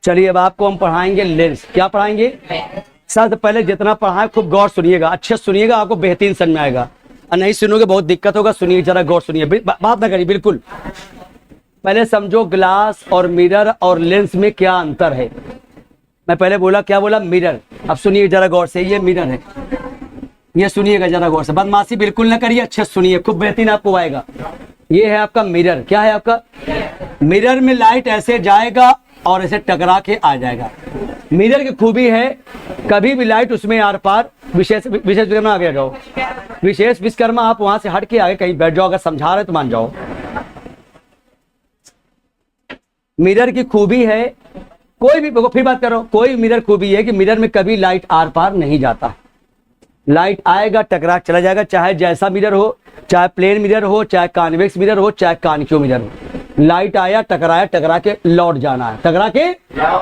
चलिए अब आपको हम पढ़ाएंगे लेंस। क्या पढ़ाएंगे? सबसे पहले जितना पढ़ाएं खूब गौर सुनिएगा, अच्छे सुनिएगा, आपको बेहतरीन समझ में आएगा। और नहीं सुनोगे बहुत दिक्कत होगा। सुनिए जरा, गौर सुनिए, बात ना करिए बिल्कुल। पहले समझो ग्लास और मिरर और लेंस में क्या अंतर है। मैं पहले बोला, क्या बोला? मिरर। अब सुनिए जरा गौर से, ये मिरर है, ये सुनिएगा जरा गौर से, बदमाशी बिल्कुल ना करिए, अच्छे सुनिए, खूब बेहतरीन आपको आएगा। ये है आपका मिरर। क्या है आपका? मिरर में लाइट ऐसे जाएगा और ऐसे टकरा के आ जाएगा। मिरर की खूबी है, कभी भी लाइट उसमें आर पार, विशेष विश्वकर्मा आगे जाओ, विशेष विश्वकर्मा आप वहां से हट के आगे कहीं बैठ जाओ, अगर समझा रहे तो मान जाओ। मिरर की खूबी है, कोई भी, फिर बात करो, कोई मिरर खूबी है कि मिरर में कभी लाइट आर पार नहीं जाता। लाइट आएगा, टकरा चला जाएगा, चाहे जैसा मिरर हो, चाहे प्लेन मिरर हो, चाहे कॉन्वेक्स मिरर हो, चाहे कॉन्केव मिरर हो। लाइट आया, टकराया, टकरा के लौट जाना है, टकरा के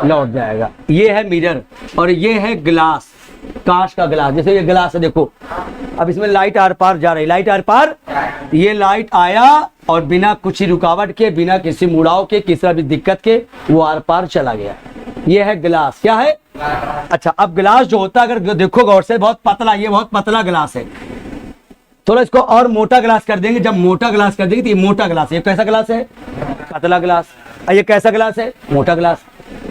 लौट जाएगा। ये है मिरर। और ये है ग्लास, कांच का ग्लास। जैसे ये ग्लास है, देखो अब इसमें लाइट आर पार जा रही, लाइट आर पार, ये लाइट आया और बिना कुछ रुकावट के, बिना किसी मुड़ाव के, किसी भी दिक्कत के वो आर पार चला गया। ये है ग्लास। क्या है? अच्छा, अब ग्लास जो होता है, अगर देखो गौर से, बहुत पतला, ये बहुत पतला ग्लास है। थोड़ा इसको और मोटा ग्लास कर देंगे, जब मोटा ग्लास कर देंगे तो ये मोटा ग्लास है। ये कैसा ग्लास है? पतला ग्लास। ये कैसा ग्लास है? मोटा ग्लास।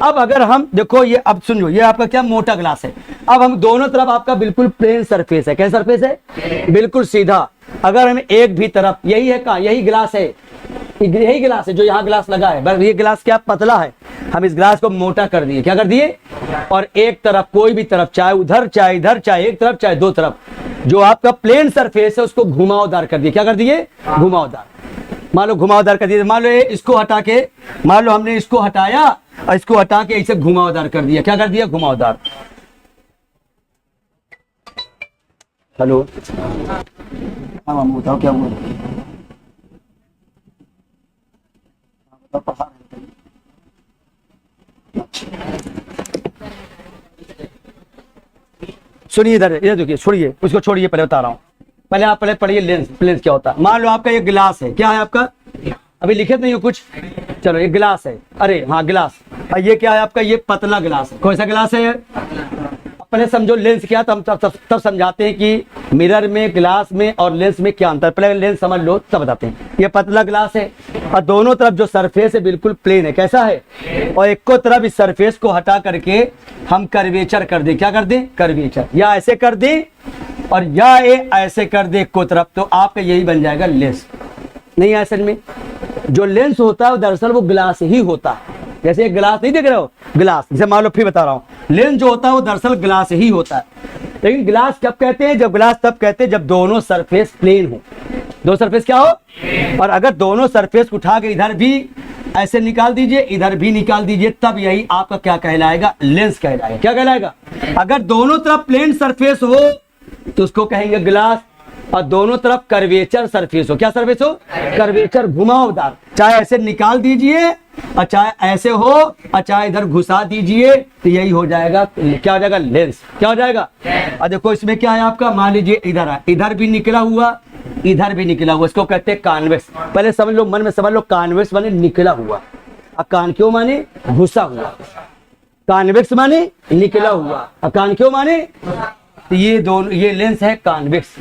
अब अगर हम देखो, ये अब सुनो, ये आपका क्या मोटा ग्लास है। अब हम दोनों तरफ आपका बिल्कुल प्लेन सरफेस है। कैसा सरफेस है? बिल्कुल सीधा। अगर हम एक भी तरफ, यही है कहाँ, यही ग्लास है, यही ग्लास है जो यहाँ ग्लास लगा है, बस ये ग्लास क्या पतला है, हम इस ग्लास को मोटा कर दिए। क्या कर दिए? और एक तरफ, कोई भी तरफ, चाहे उधर, चाहे इधर, चाहे एक तरफ, चाहे दो तरफ, जो आपका प्लेन सरफेस है उसको घुमावदार कर दिए। क्या कर दिए? घुमावदार। मान लो घुमावदार कर दिए, मान लो इसको हटा के, मान लो हमने इसको हटाया और इसको हटा के इसे घुमावदार कर दिया। क्या कर दिया? घुमावदार। हेलो, हाँ मामू बताओ क्या हुआ? सुनिए इधर, इधर देखिए, छोड़िए उसको, छोड़िए, पहले बता रहा हूँ। पहले आप पहले पढ़िए लेंस। लेंस क्या होता है? मान लो आपका ये गिलास है। क्या है आपका? अभी लिखे नहीं हो कुछ? चलो, ये गिलास है। अरे हाँ, गिलास। और ये क्या है आपका? ये पतला गिलास है। कौन सा गिलास है? पहले समझो लेंस क्या, तब समझाते हैं कि मिरर में, ग्लास में और लेंस में क्या अंतर। पहले लेंस समझ लो तब बताते हैं। ये पतला ग्लास है और दोनों तरफ जो सरफेस है बिल्कुल प्लेन है। कैसा है? और एक को तरफ इस सरफेस को हटा करके हम कर्वेचर कर दें। क्या कर दें? कर्वेचर। या ऐसे कर दें और या ये ऐसे कर दे को तरफ, तो आपका यही बन जाएगा लेंस। नहीं है असल में जो लेंस होता है दरअसल वो ग्लास ही होता है। जैसे एक ग्लास नहीं देख रहे हो, ग्लास, जैसे मान लो, फिर बता रहा हूँ, लेंस जो होता है वो दरअसल ग्लास ही होता है। लेकिन ग्लास कब कहते हैं? जब ग्लास तब कहते हैं जब दोनों सरफेस प्लेन हो। दो सरफेस क्या हो? और अगर दोनों सरफेस उठा के इधर भी ऐसे निकाल दीजिए, इधर भी निकाल दीजिए, तब यही आपका क्या कहलाएगा? लेंस कहलाएगा। क्या कहलाएगा? अगर दोनों तरफ प्लेन सरफेस हो तो उसको कहेंगे ग्लास, और दोनों तरफ कर्वेचर सरफेस हो। क्या सरफेस हो? कर्वेचर, घुमावदार। चाहे ऐसे निकाल दीजिए और चाहे ऐसे हो और चाहे इधर घुसा दीजिए, तो यही हो जाएगा, क्या हो जाएगा? लेंस। क्या हो जाएगा? और देखो इसमें क्या है आपका, मान लीजिए इधर है, इधर भी निकला हुआ, इधर भी निकला हुआ, इसको कहते हैं कॉन्वेक्स। पहले समझ लो, मन में समझ लो, कॉन्वेक्स माने निकला हुआ, और कॉन्केव माने घुसा हुआ। कॉन्वेक्स माने निकला हुआ और कॉन्केव माने, ये दोनों, ये लेंस है कॉन्वेक्स।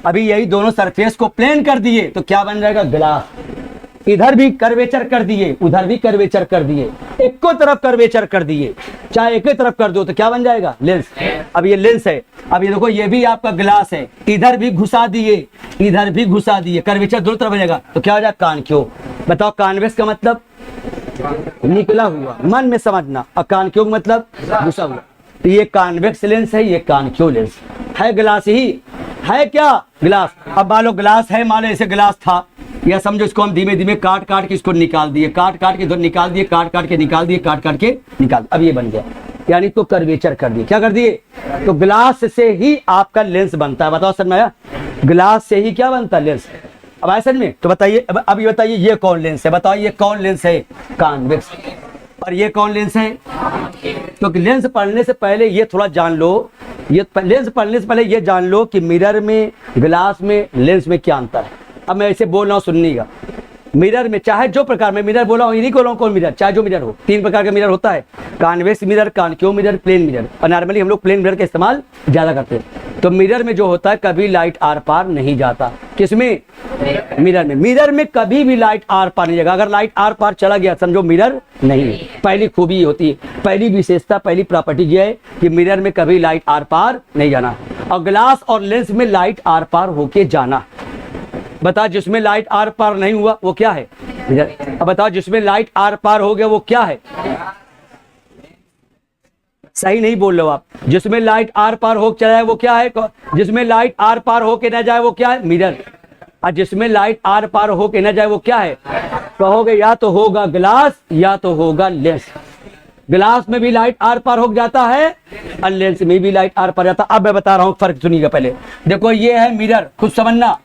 अभी यही दोनों सरफेस को प्लेन कर दिए तो क्या बन जाएगा? ग्लास। इधर भी कर्वेचर कर दिए, उधर भी कर्वेचर कर दिए, एक को तरफ कर्वेचर कर दिए, चाहे एक ही तरफ कर दो तो क्या बन जाएगा? लेंस। अब ये लेंस है। अब ये देखो, ये भी आपका ग्लास है, इधर भी घुसा दिए, इधर भी घुसा दिए, कर्वेचर दोनों तरफ बनेगा तो क्या हो जाएगा? कॉन्केव। बताओ, कॉन्वेक्स का मतलब निकला हुआ, मन में समझना, और कॉन्केव मतलब घुसा हुआ। तो ये कॉन्वेक्स लेंस है, ये कॉन्केव लेंस है। ग्लास ही है। क्या? ग्लास। अब मान लो ग्लास है, मान लो ऐसे ग्लास था, या समझो इसको हम धीमे धीमे काट काट के इसको निकाल दिए, काट काट के इधर निकाल दिए, काट काट के निकाल दिए, काट काट के निकाल, अब ये बन गया, यानी तो कर्वेचर कर दिए। क्या कर दिए? तो ग्लास से ही आपका लेंस बनता है। बताओ समझ में आया? ग्लास से ही क्या बनता है? लेंस। अब आया समझ में? तो बताइए, अब ये बताइए, ये कौन लेंस है? बताओ, ये कौन लेंस है? कॉन्वेक्स। और ये कौन लेंस है? तो लेंस पढ़ने से पहले ये थोड़ा जान लो, ये लेंस पढ़ने से पहले ये जान लो कि मिरर में, ग्लास में, लेंस में क्या अंतर है। अब मैं ऐसे बोल रहा हूँ, सुनिएगा। मिरर में चाहे जो प्रकार में मिरर बोला हूं, इन्हीं को कौन मिरर, चाहे जो मिरर हो, 3 प्रकार का मिरर होता है, convex mirror, concave mirror, plane mirror. और नॉर्मली हम लोग प्लेन मिरर का इस्तेमाल ज्यादा करते हैं। तो मिरर में जो होता है कभी लाइट आर पार नहीं जाता। किसमें? मिरर में। मिरर में कभी भी लाइट आर पार नहीं जाएगा। अगर लाइट आर पार चला गया समझो मिरर नहीं है। पहली खूबी ये होती है, पहली विशेषता, पहली प्रॉपर्टी ये है कि मिरर में कभी लाइट आर पार नहीं जाना। और ग्लास और लेंस में लाइट आर पार होके जाना। बता जिसमें लाइट आर पार नहीं हुआ वो क्या है? अब बताओ जिसमें लाइट आर पार हो गया वो क्या है? सही नहीं बोल रहे हो आप। जिसमें लाइट आर पार हो चला जाए वो क्या है? जिसमें लाइट आर पार होके न जाए वो क्या है? मिरर। और जिसमें लाइट आर पार होके न जाए वो क्या है? कहोगे या तो होगा ग्लास या तो होगा लेंस। ग्लास में भी लाइट आर पार हो जाता है और लेंस में भी लाइट आर पार जाता है। अब मैं बता रहा हूं फर्क, सुनिएगा पहले। देखो ये है मिरर, खुद समझना।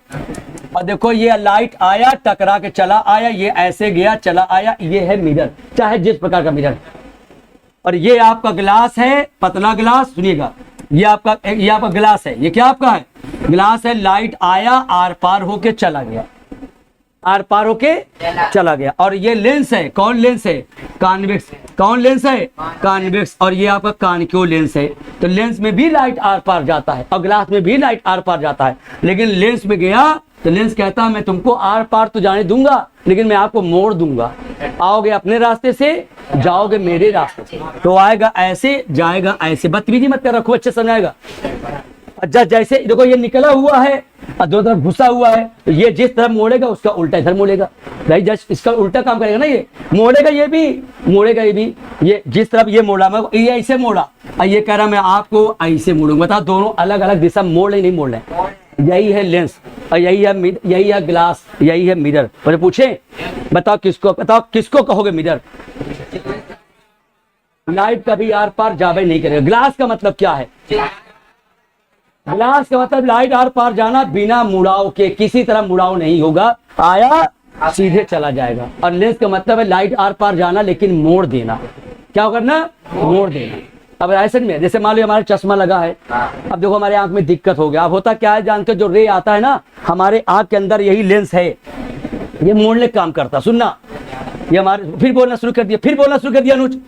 और देखो ये लाइट आया टकरा के चला आया, ये ऐसे गया चला आया, ये है मिरर, चाहे जिस प्रकार का मिरर। और ये आपका ग्लास है, पतला ग्लास, सुनिएगा, ये आपका ग्लास है। ये क्या आपका है? ग्लास है। लाइट आया आर पार होके चला गया, आर पार होके चला गया। और ये लेंस है। कौन लेंस है? कॉन्वेक्स। कौन लेंस है? कॉन्वेक्स। और ये आपका कॉनकेव लेंस है। तो लेंस में भी लाइट आर पार जाता है और ग्लास में भी लाइट आर पार जाता है। लेकिन लेंस में गया तो लेंस कहता है मैं तुमको आर पार तो जाने दूंगा, लेकिन मैं आपको मोड़ दूंगा। आओगे अपने रास्ते से, जाओगे मेरे रास्ते से। तो आएगा ऐसे, जाएगा ऐसे। बदतमीजी मत कर, रखो, अच्छे समझाएगा। जैसे देखो ये निकला हुआ है और दोनों तरफ घुसा हुआ है, तो ये जिस तरफ मोड़ेगा उसका उल्टा इधर मोड़ेगा। भाई जस्ट इसका उल्टा काम करेगा ना, ये मोड़ेगा, ये भी मोड़ेगा, ये भी। ये जिस तरफ ये मोड़ा, मैं ये ऐसे मोड़ा और ये कह रहा मैं आपको ऐसे मोड़ूंगा। बताओ दोनों अलग अलग दिशा मोड़ नहीं मोड़ रहे। यही है लेंस और यही है ग्लास, यही है मिरर। मुझे पूछे बताओ किसको कहोगे मिरर? लाइट कभी आर पार जावे नहीं करेगा। ग्लास का मतलब क्या है? ग्लास का मतलब लाइट आर पार जाना बिना मुड़ाव के, किसी तरह मुड़ाव नहीं होगा, आया सीधे चला जाएगा। और लेंस का मतलब है लाइट आर पार जाना लेकिन मोड़ देना। क्या करना? मोड़ देना। अब ऐसे में जैसे मान लो हमारा चश्मा लगा है, अब देखो हमारे आंख में दिक्कत हो गया। अब होता क्या है जानते हो, जो रे आता है ना हमारे आंख के अंदर, यही लेंस है, ये मोड़ने काम करता। सुनना, ये हमारे फिर बोलना शुरू कर दिया अनुज।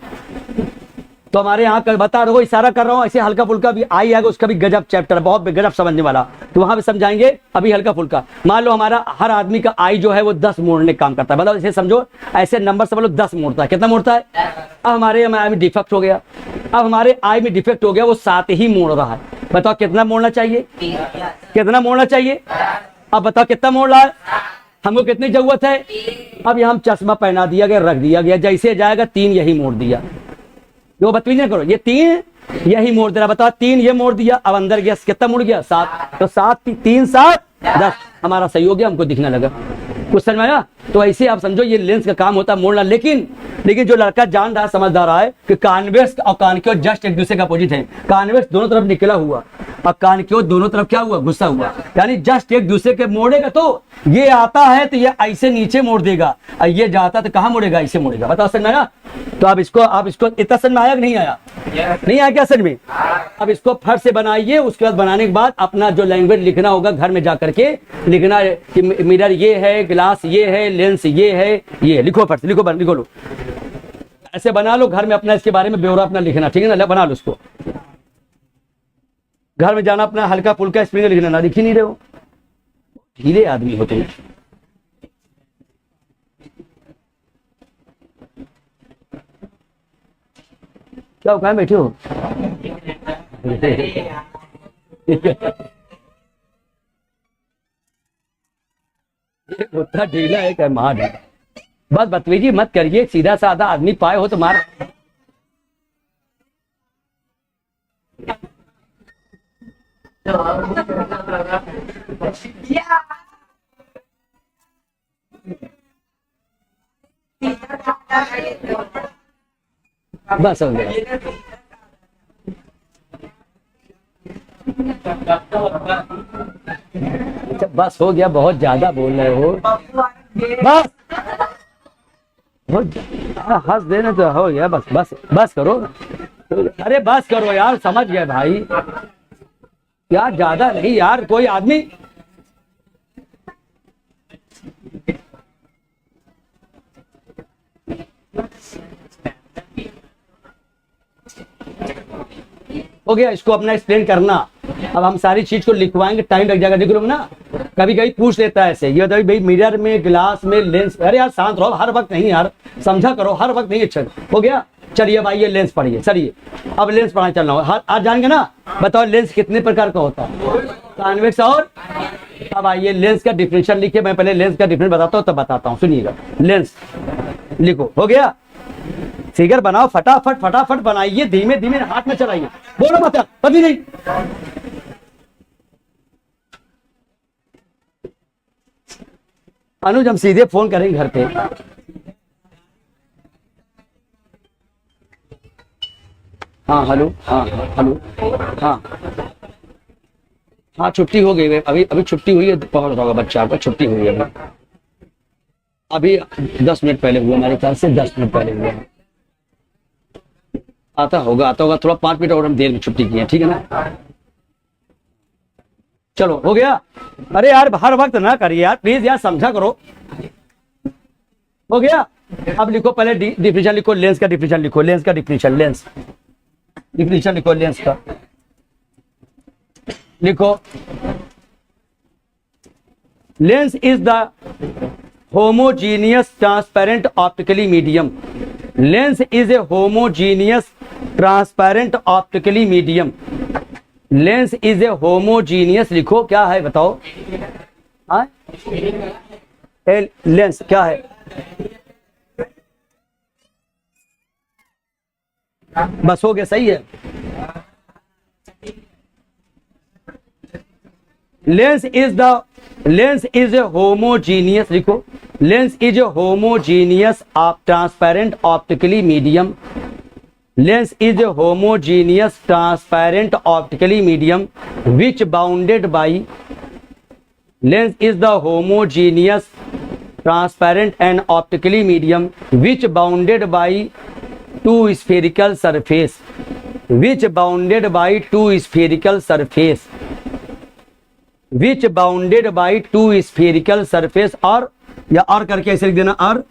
तो हमारे यहाँ बता रहा हूँ, इशारा कर रहा हूँ, ऐसे हल्का फुल्का भी आई आएगा, उसका भी गजब चैप्टर है, बहुत गजब समझने वाला, तो वहां पे समझाएंगे। अभी हल्का फुल्का मान लो हमारा हर आदमी का आई जो है वो 10 मोड़ने काम करता है। मतलब इसे समझो, ऐसे नंबर समझ लो 10 मोड़ता है। कितना मोड़ता है? अब हमारे आई में डिफेक्ट हो गया, वो 7 ही मोड़ रहा है। बताओ कितना मोड़ना चाहिए? कितना मोड़ना चाहिए? अब बताओ कितना मोड़ रहा है? हमको कितनी जरूरत है? अब यहाँ चश्मा पहना दिया गया, रख दिया गया, जैसे जाएगा 3 यही मोड़ दिया। जो बतमीज करो, ये 3 यही मोड़ दे रहा। बताओ 3 ये मोड़ दिया, अब अंदर गया, कितना मुड़ गया? 7। तो 7 3 7 10 हमारा सही हो गया, हमको दिखने लगा। कुछ समझ में आया? तो ऐसे आप समझो ये लेंस का काम होता है मोड़ना। लेकिन जो लड़का जान रहा, समझदार रहा है कि कॉन्वेक्स और कॉनकेव जस्ट एक दूसरे का अपोजिट है। कॉन्वेक्स दोनों तरफ निकला हुआ और कॉनकेव दोनों तरफ क्या हुआ? घुसा हुआ। यानी जस्ट एक दूसरे के मोड़ेगा, तो ये आता है तो ये ऐसे नीचे मोड़ देगा और ये जाता तो कहाँ मोड़ेगा? ऐसे मोड़ेगा। बताओ समझ में आया? तो आप इसको इतना समझ में आया कि नहीं आया? नहीं आया क्या समझ में? अब इसको फट से बनाइए। उसके बाद बनाने के बाद अपना जो लैंग्वेज लिखना होगा घर में जाकर के लिखना कि मिरर ये है, ग्लास ये है, लेंस ये है, ये लिखो, फट से लिखो लो, ऐसे बना लो घर में अपना, इसके बारे में ब्यौरा अपना लिखना, ठीक है ना? बना लो उसको, घर में जाना अपना हल्का फुल्का स्पेलिंग लिखना। ना लिख ही नहीं रहे हो, ढीले आदमी हो तुम। क्या कहाँ बैठे हो? उतना ढीला है क्या? मार बस बदतमीजी मत करिए, सीधा साधा आदमी पाए हो तो मार। बस हो गया। बस हो गया, बहुत ज्यादा बोल रहे हो। बस हंस देने तो हो गया। बस करो। अरे बस करो यार, समझ गए भाई यार, ज्यादा नहीं यार। कोई आदमी हो गया, इसको अपना एक्सप्लेन करना। अब हम सारी चीज को लिखवाएंगे, टाइम लग जाएगा, देख लो ना। कभी कभी पूछ लेता है ऐसे, ये बताइए भाई मिरर में, ग्लास में, लेंस। अरे यार शांत रहो, हर वक्त नहीं यार, समझा करो, हर वक्त नहीं। अच्छा हो गया, चलिए अब आइए लेंस पढ़िए। चलिए अब लेंस पढ़ाने चल रहा हूँ, आज जानेंगे ना। बताओ लेंस कितने प्रकार का होता है, कॉन्वेक्स और। अब आइए लेंस का डिफिनेशन लिखिए, मैं पहले लेंस का डिफिनेशन बताता हूँ तब बताता हूँ, सुनिएगा। लेंस लिखो, हो गया। फिगर बनाओ, फटाफट फटाफट बनाइए, धीमे धीमे हाथ में चलाइए, बोलो मत कभी नहीं। अनुज हम सीधे फोन करेंगे घर पे। हाँ हेलो, हाँ हेलो, हाँ हाँ छुट्टी हो गई, अभी अभी छुट्टी हुई है, पहुंच रहा होगा बच्चा आपका, छुट्टी हुई है अभी 10 मिनट पहले हुआ, मेरे ख्याल से 10 मिनट पहले हुआ। आता होगा थोड़ा 5 मिनट और हम देर में छुट्टी की है, ठीक है ना। चलो हो गया। अरे यार हर वक्त ना करिए यार, प्लीज यार समझा करो। हो गया, अब लिखो पहले डिफिनेशन लिखो, लेंस का डिफिनेशन लिखो, लेंस का डिफिनेशन, लेंस डिफिनेशन लिखो, लेंस का लिखो। Lens is the homogeneous transparent optically medium. Lens is a homogeneous transparent optically medium. Lens is a homogeneous, लिखो क्या है बताओ। लेंस क्या है, बस हो गया, सही है। लेंस इज ए होमोजीनियस, लिखो lens is a homogeneous of transparent optically medium. Lens is a homogeneous transparent optically medium which bounded by. Lens is the homogeneous transparent and optically medium which bounded by two spherical surface, which bounded by two spherical surface, which bounded by two spherical surface, और या और करके ऐसे लिख देना, और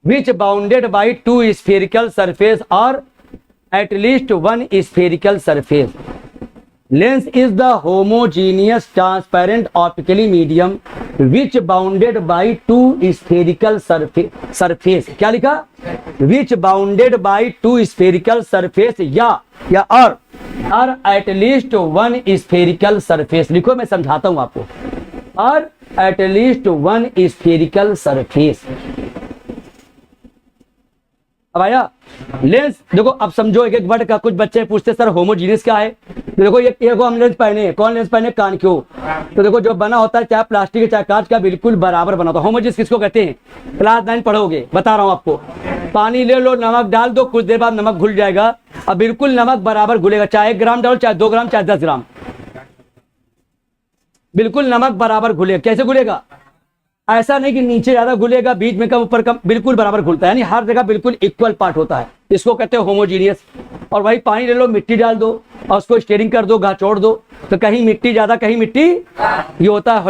which bounded by two spherical surface or at least one spherical surface. Lens is the homogeneous transparent optically medium which bounded by two spherical surface. क्या लिखा, which bounded by two spherical surface, या और at least one spherical surface। लिखो, मैं समझाता हूं आपको, और at least one spherical surface। अब आया लेंस। देखो अब समझो एक एक वर्ड का, कुछ बच्चे पूछते सर होमोजीनियस क्या है। तो देखो ये को हम लेंस पहने हैं, कौन लेंस पहने, कान क्यों। तो देखो जो बना होता है चाहे प्लास्टिक चाहे कांच का, बिल्कुल बराबर बना होता है। होमोजीनियस किसको कहते हैं, क्लास 9 पढ़ोगे, बता रहा हूं आपको। पानी ले लो, नमक डाल दो, कुछ देर बाद नमक घुल जाएगा, अब बिल्कुल नमक बराबर घुलेगा, चाहे 1 ग्राम डालो, चाहे 2 ग्राम, चाहे 10 ग्राम, बिल्कुल नमक बराबर घुलेगा। कैसे घुलेगा, ऐसा नहीं कि नीचे ज्यादा घुलेगा, बीच में कम, ऊपर कम, बिल्कुल बराबर घुलता है, यानी हर जगह बिल्कुल इक्वल पार्ट होता है, इसको कहते हैं होमोजीनियस। और वही पानी ले लो, मिट्टी डाल दो और उसको स्टीयरिंग कर दो, गाचोड़ दो, तो कहीं मिट्टी ज्यादा कहीं मिट्टी, ये होता है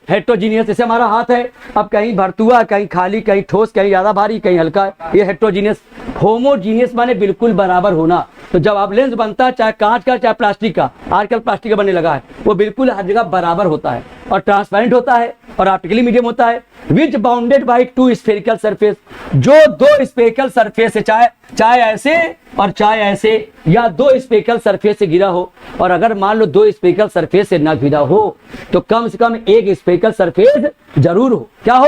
हेट्रोजीनियस। जैसे हमारा हाथ है, अब कहीं भरतुआ, कहीं खाली, कहीं ठोस, कहीं ज्यादा भारी, कहीं हल्का, ये हेट्रोजीनियस। होमोजीनियस माने बिल्कुल बराबर होना। तो जब आप लेंस बनता है, चाहे कांच का चाहे प्लास्टिक का, आजकल प्लास्टिक का बनने लगा है, वो बिल्कुल हर जगह बराबर होता है और ट्रांसपेरेंट होता है और ऑप्टिकली मीडियम होता है। Which bounded by two spherical surface, जो 2 स्फेरिकल सरफेस है, चाहे ऐसे और चाहे ऐसे, या 2 स्फेरिकल सरफेस से घिरा हो। और अगर मान लो 2 स्फेरिकल सरफेस से ना घिरा हो तो कम से कम एक स्फेरिकल सरफेस जरूर हो। क्या हो,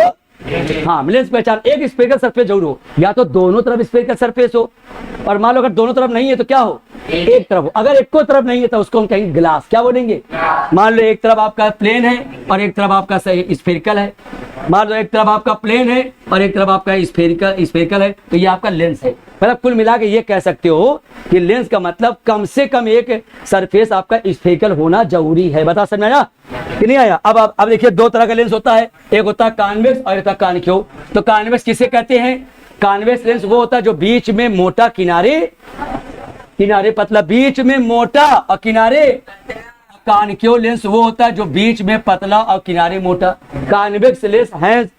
हाँ लेंस पहचान, एक स्फेरिकल सरफेस जरूर हो, या तो दोनों तरफ स्फेरिकल सरफेस हो, और मान लो अगर दोनों तरफ नहीं है तो क्या हो, एक तरफ हो। अगर एक को तरफ नहीं है तो उसको हम कहेंगे ग्लास। क्या बोलेंगे, मान लो एक तरफ आपका प्लेन है और एक तरफ आपका स्फेरिकल है, मान लो एक तरफ आपका प्लेन है और एक तरफ आपका स्फेरिकल है, तो ये आपका लेंस है। मतलब कुल मिला के ये कह सकते हो कि लेंस का मतलब कम से कम एक सरफेस आपका स्फेरिकल होना जरूरी है। बता समझ आया कि नहीं आया। अब देखिए 2 तरह का लेंस होता है, एक होता है कॉन्वेक्स और एक होता है कॉनकेव। तो कॉन्वेक्स किसे कहते हैं, कॉन्वेक्स लेंस वो होता है जो बीच में मोटा, किनारे पतला, बीच में मोटा और किनारे कॉनकेव लेंस वो होता है जो बीच में पतला और किनारे मोटा। कॉन्वेक्स लेंस है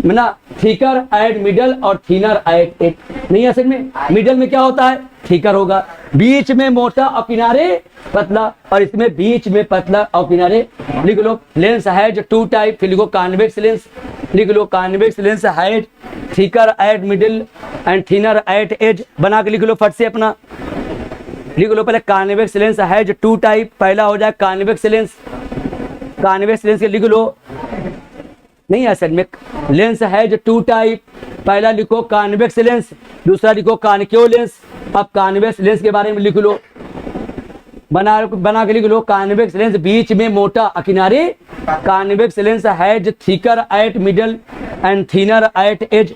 ना थिकर एट मिडल और थिनर एट एट। नहीं है में मिडल में क्या होता है थिकर होगा, बीच में मोटा और किनारे पतला, और इसमें बीच में पतला और किनारे। लिख लो लेंस है जो टू टाइप, फिर लिखो कॉन्वेक्स लेंस, लिख लो कॉन्वेक्स लेंस है thicker at middle and thinner at edge. बना के लिख लो फट से अपना, लिख लो पहले कॉन्वेक्स लेंस है जो टू टाइप, पहला हो जाए कॉन्वेक्स लेंस, कॉन्वेक्स लेंस के लिख लो। नहीं है में लेंस है जो टू टाइप, पहला लिखो कॉन्वेक्स लेंस, दूसरा लिखो कॉनकेव लेंस। अब कॉन्वेक्स लेंस के बारे में लिख लो, बना के लिख लो कॉन्वेक्स लेंस बीच में मोटा और किनारे। कॉन्वेक्स लेंस है जो thicker at middle and thinner at edge.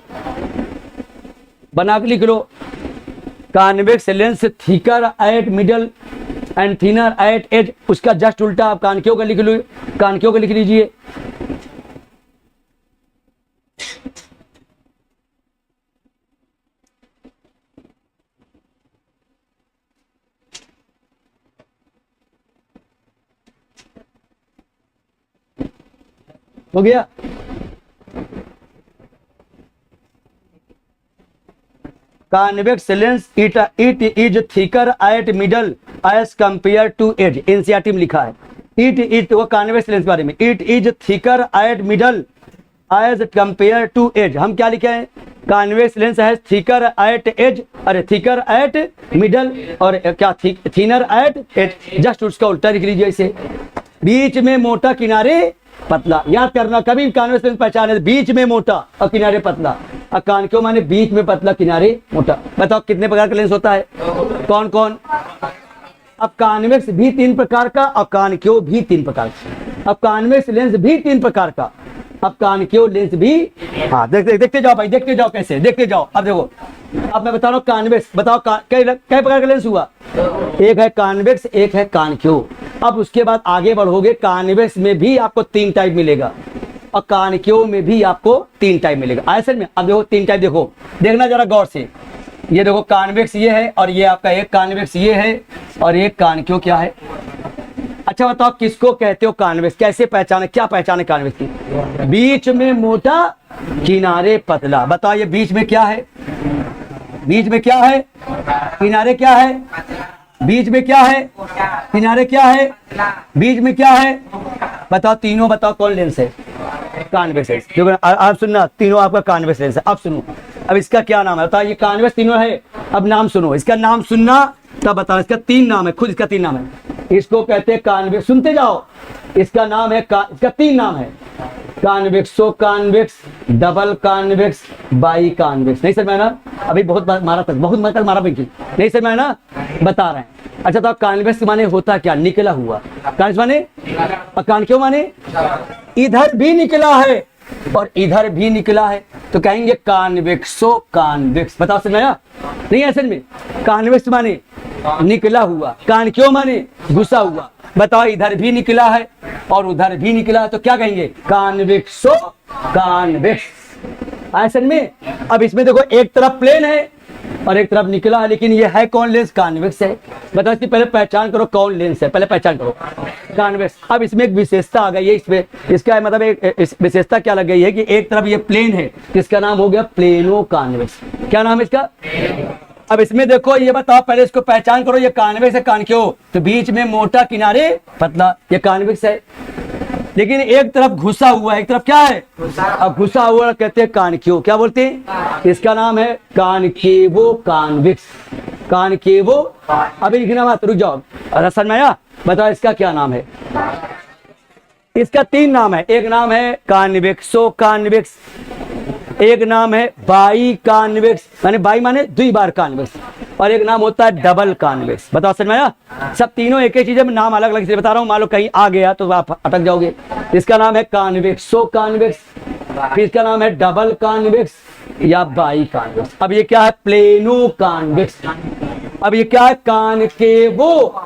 बना के लिख लो convex lens thicker at middle and thinner at edge. उसका जस्ट उल्टा आप कॉनकेव का लिख लो, कॉनकेव का लिख लीजिए। हो गया। Convex lens it is thicker at middle edge compare to edge. NCERT में लिखा है इट वो कॉन्वेक्स लेंस के बारे में, it is thicker at middle edge compare to edge. हम क्या लिखे हैं कॉन्वेक्स लेंस है थिकर एट एज, अरे थिकर एट मिडल और क्या थिनर एट एज। जस्ट उसका उल्टा लिख लीजिए इसे, बीच में मोटा किनारे पतला। याद करना कभी कॉन्वेक्स लेंस पहचाने बीच में मोटा और किनारे पतला, और कॉनकेव माने बीच में पतला किनारे मोटा। बताओ कितने प्रकार का लेंस होता है, कौन कौन। अब कॉन्वेक्स भी 3 प्रकार का और कॉनकेव भी 3 प्रकार का। अब कॉन्वेक्स लेंस भी 3 प्रकार का, अब कॉनकेव लेंस भी। हाँ देखते जाओ भाई, देखते जाओ कैसे, देखते जाओ। अब देखो अब मैं बता रहा हूँ कॉन्वेक्स, बताओ कई प्रकार का लेंस हुआ, एक है कॉन्वेक्स एक है कॉनकेव। अब उसके बाद आगे बढ़ोगे कॉन्वेक्स में भी आपको 3 टाइप मिलेगा और कॉनकेव में भी आपको 3 टाइप मिलेगा। ऐसे में अब देखो 3 टाइप, देखो देखना जरा गौर से। ये देखो कॉन्वेक्स ये है और ये आपका एक कॉन्वेक्स ये है और एक कॉनकेव क्या है। अच्छा बताओ किसको कहते हो कॉन्वेक्स, कैसे पहचाने, क्या पहचाने कॉन्वेक्स की। बीच में मोटा किनारे पतला। बताओ ये बीच में क्या है, बीच में क्या है, किनारे क्या है, बीच में क्या है, किनारे क्या है, बीच में क्या है। बताओ तीनों, बताओ कौन लेंस है, कॉन्वेक्स लेंस। क्योंकि आप सुनना तीनों आपका कॉन्वेक्स लेंस है। अब सुनो, अब इसका क्या नाम है बताओ। ये कॉन्वेक्स तीनों है, अब नाम सुनो, इसका नाम सुनना तब बताओ। इसका 3 नाम है, खुद इसका 3 नाम है। इसको कहते हैं कॉन्वेक्स, सुनते जाओ। इसका नाम है इसका 3 नाम है, कॉन्वेक्सो convex, double convex, by convex. नहीं समझ में ना, अभी बहुत मारा तक, बहुत मारा बिल्कुल नहीं समझ में ना, बता रहे हैं। अच्छा तो कॉन्वेक्स माने होता क्या, निकला हुआ। कॉन्वेक्स माने, कॉनकेव माने इधर भी निकला है और इधर भी निकला है, तो कहेंगे कॉन्वेक्सो कॉन्वेक्स। बताओ समझ आया नहीं। ऐसे में कॉन्वेक्स माने निकला हुआ, कॉनकेव माने घुसा हुआ। बताओ इधर भी निकला है और उधर भी निकला है, तो क्या कहेंगे कॉन्वेक्सो कॉन्वेक्स। ऐसे में अब इसमें देखो एक तरफ प्लेन है और एक तरफ निकला है, लेकिन ये है कौन लेंस, कॉन्वेक्स है। बताओ इसकी पहले पहचान करो कौन लेंस है, पहले पहचान करो कॉन्वेक्स। अब इसमें एक विशेषता आ गई है, इसमें इसका मतलब एक विशेषता क्या लग गई है कि एक तरफ ये प्लेन है, इसका नाम हो गया प्लेनो कॉन्वेक्स। क्या नाम है इसका। अब इसमें देखो ये बताओ, पहले इसको पहचान करो, ये कॉन्वेक्स है कॉनकेव, तो बीच में मोटा किनारे पतला, ये कॉन्वेक्स है। लेकिन एक तरफ घुसा हुआ है, एक तरफ क्या है, अब घुसा हुआ कहते हैं कॉनकेव। क्या बोलते हैं, इसका नाम है कॉनकेवो कॉन्वेक्स, कॉनकेवो। अभी लिखना मत, रुक जाओ, समझ में आया। बताओ इसका क्या नाम है। इसका 3 नाम है, एक नाम है कॉन्वेक्सो कॉन्वेक्स, एक नाम है बाई कॉन्वेक्स, माने बाई माने 2 बार कॉन्वेक्स, और एक नाम होता है डबल कॉन्वेक्स। बताओ समझ में आया। सब तीनों एक ही चीज है, नाम अलग अलग इसलिए बता रहा हूँ, मान लो कहीं आ गया तो आप अटक जाओगे। इसका नाम है कॉन्वेक्सो कॉन्वेक्स, फिर इसका नाम है डबल कॉन्वेक्स या बाई कॉन्वेक्स। अब ये क्या है, प्लेनो कॉन्वेक्स। अब ये क्या है, कॉनकेवो,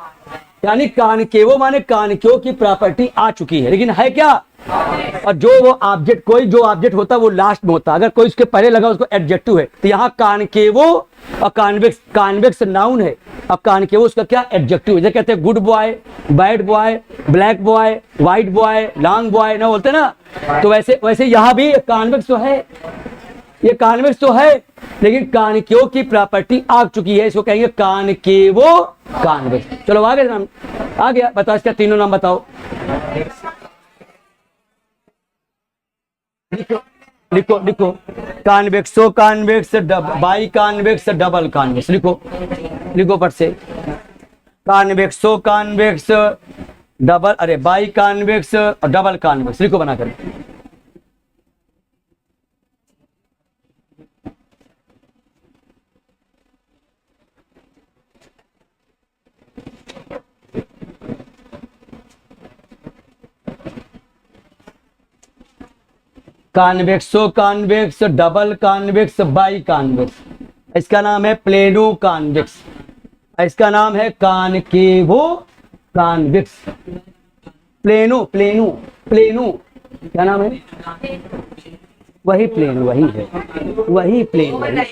यानी कॉनकेवो माने कॉनकेव की प्रॉपर्टी आ चुकी है, लेकिन है क्या और जो वो ऑब्जेक्ट, कोई जो ऑब्जेक्ट होता है वो लास्ट में होता है, अगर कोई उसके पहले लगा उसको एडजेक्टिव है। तो यहाँ कॉनकेवो और कॉन्वेक्स, कॉन्वेक्स नाउन है और कॉनकेवो उसका क्या एडजेक्टिव है। जैसे कहते हैं good boy, bad boy, black boy, white boy, long boy ना बोलते ना, तो वैसे वैसे यहाँ भी कॉन्वेक्स तो है, ये कॉन्वेक्स तो है, लेकिन कॉनकेव की प्रॉपर्टी आ चुकी है, इसको कहेंगे कॉनकेवो कॉन्वेक्स। चलो आगे नाम आ गया, बताओ इसका तीनों नाम बताओ। लिखो लिखो लिखो, कॉन्वेक्सो convex, by convex, double convex. लिखो लिखो फट से, कॉन्वेक्सो कॉन्वेक्स, डबल, अरे बाई कॉन्वेक्स और डबल कॉन्वेक्स, लिखो बनाकर। कॉन्वेक्सो convex, double convex, by convex. इसका नाम है प्लेनो कॉन्वेक्स, इसका नाम है कॉनकेवो कॉन्वेक्स। प्लेनो प्लेनो प्लेनो क्या नाम है? वही प्लेन, वही है, वही प्लेन, वही।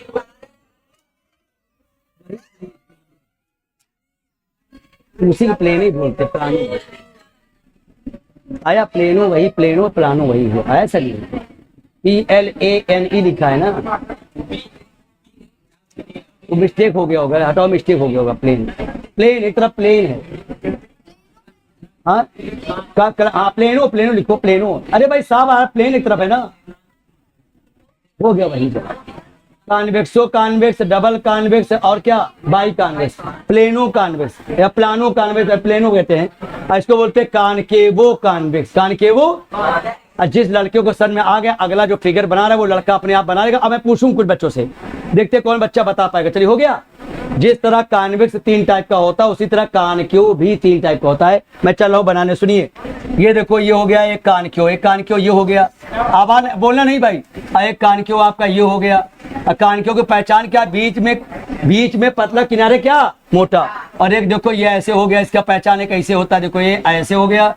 उसी प्लेन ही बोलते, प्लानो आया, प्लेनो वही, प्लेनो प्लानो वही है, आया सर। PLANE लिखा है ना, वो मिस्टेक हो गया होगा, हटाओ मिस्टेक हो गया होगा। प्लेन, प्लेन एक तरफ प्लेन है, हाँ हाँ प्लेनो, प्लेनो लिखो प्लेनो। अरे भाई साहब प्लेन एक तरफ है ना, हो गया वही जगह। कॉन्वेक्सो कॉन्वेक्स, डबल कॉन्वेक्स और क्या बाई कॉन्वेक्स, प्लेनो कॉन्वेक्स या प्लानो कॉन्वेक्स, प्लेनो कहते हैं। इसको बोलते हैं कॉनकेवो कॉन्वेक्स, कॉनकेवो। जिस लड़के को सर में आ गया, अगला जो फिगर बना रहा है वो लड़का अपने आप बना लेगा। अब मैं पूछूं कुछ बच्चों से, देखते कौन बच्चा बता पाएगा। चलिए हो गया। जिस तरह कॉन्वेक्स 3 टाइप का होता है, उसी तरह कॉनकेव भी 3 टाइप का होता है। मैं चल रहा हूं बनाने, सुनिए। ये देखो, ये हो गया एक कॉनकेव, एक कॉनकेव ये हो गया। आवाज बोलना नहीं भाई। एक कॉनकेव आपका ये हो गया। कॉनकेव की पहचान क्या? बीच में पतला, किनारे क्या मोटा। और एक देखो ये ऐसे हो गया, इसका पहचान एक ऐसे होता है। देखो ये ऐसे हो गया,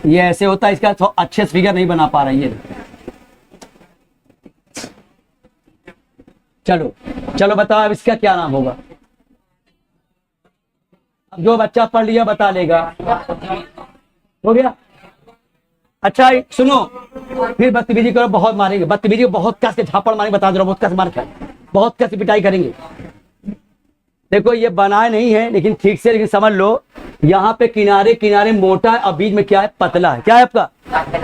ये ऐसे होता है। इसका तो अच्छे से फिगर नहीं बना पा रहा है। चलो चलो बताओ अब इसका क्या नाम होगा। अब जो बच्चा पढ़ लिया बता लेगा। हो गया। अच्छा सुनो, फिर बदतमीजी करो, बहुत मारेंगे। बदतमीजी बहुत कस के झापड़ मारेंगे, बता दे रहा, बहुत कस मार कर, बहुत कस पिटाई करेंगे। देखो ये बनाए नहीं है लेकिन ठीक से, लेकिन समझ लो यहाँ पे किनारे किनारे मोटा है और बीच में क्या है? पतला है। क्या है आपका?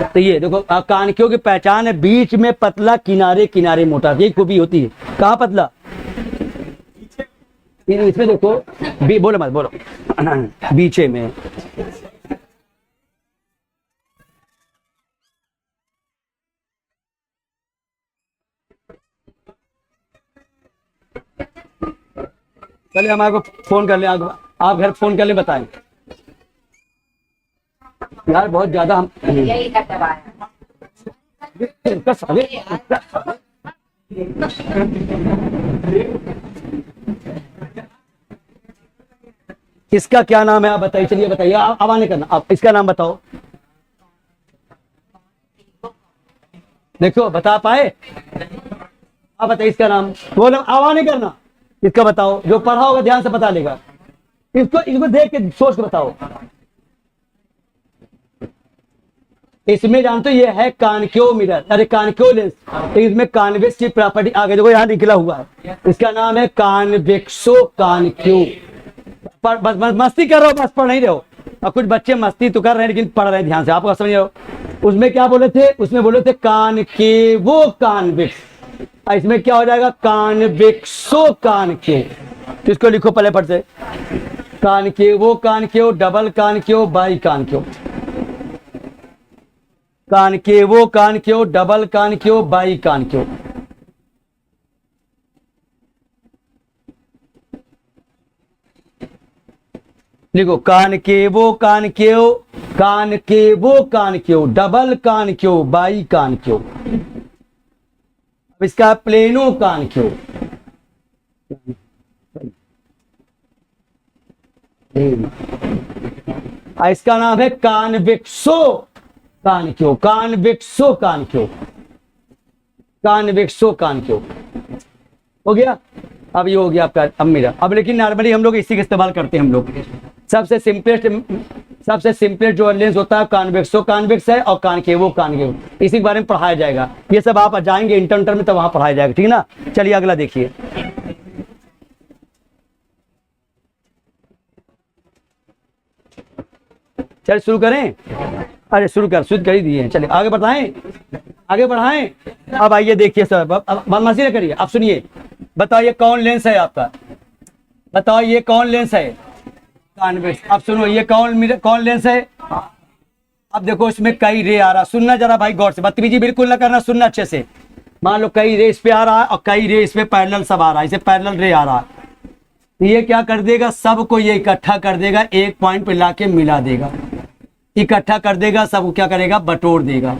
तो ये देखो कॉनकेव की पहचान है, बीच में पतला, किनारे किनारे मोटा। यही खूबी होती है। कहाँ पतला? इसमें देखो, बोलो मत बोलो, बीचे में। चलिए हमारे को फोन कर ले, आप घर फोन कर ले, बताएं यार। बहुत ज्यादा हम इसका क्या नाम है आप बताइए। चलिए बताइए, आवाज नहीं करना, आप इसका नाम बताओ। देखो बता पाए? आप बताइए इसका नाम, बोलो, आवाज नहीं करना। इसका बताओ, जो पढ़ा होगा ध्यान से बता लेगा। इसको देख के सोच के बताओ। इसमें जानते हो ये है कॉनकेव मिरर, अरे कॉनकेव लेंस। इसमें कॉन्वेक्स की प्रॉपर्टी आ गई, देखो यहाँ निकला हुआ है। इसका नाम है कॉन्वेक्सो कॉनकेव। बस मस्ती कर रहे हो, बस पढ़ नहीं रहे हो। और कुछ बच्चे मस्ती तो कर रहे हैं लेकिन पढ़ रहे हैं ध्यान से, आपको समझ रहे हो। उसमें क्या बोले थे? उसमें बोले थे कॉनकेवो कॉन्वेक्स। इसमें क्या हो जाएगा? Convexo concave. तो इसको लिखो पहले पढ़ से, concavo concave, double concave, bi concave. Concavo concave, double concave, bi concave. लिखो concavo concave, concavo concave, double concave, bi concave. इसका प्लेनो कॉनकेव, इसका नाम है कॉन्वेक्सो कानक्यो, कॉन्वेक्सो कानक्यो, कॉन्वेक्सो कानक्यो हो गया। अब ये हो गया आपका अब मेरा। अब लेकिन नॉर्मली हम लोग इसी का इस्तेमाल करते हैं हम लोग। सबसे सिंपलेस्ट जो लेंस होता है कॉन्वेक्सो कॉन्वेक्स है, और कॉनकेवो कॉनकेव, इसी के बारे में पढ़ाया जाएगा। ये सब आप जाएंगे इंटर में तो वहां पढ़ाया जाएगा, ठीक है ना। चलिए अगला देखिए। चलिए शुरू करें। अरे शुरू कर ही दिए। चलिए आगे बढ़ाएं। अब आइए देखिए सर, बदमाशी न करिए। आप सुनिए, बताइए कौन लेंस है आपका, बताओ ये कौन लेंस है, कॉन्वेक्स। अब सुनो ये कौन लेंस है। अब देखो इसमें कई रे आ रहा, सुनना जरा भाई गौर से, बदतमीजी बिल्कुल ना करना, सुनना अच्छे से। मान लो कई रे इस पे आ रहा है और कई रे इसमें पैरेलल सब आ रहा है, इसे पैरेलल रे आ रहा है। ये क्या कर देगा, सबको ये इकट्ठा कर देगा, एक पॉइंट पे लाके मिला देगा, इकट्ठा कर देगा, सबको क्या करेगा, बटोर देगा।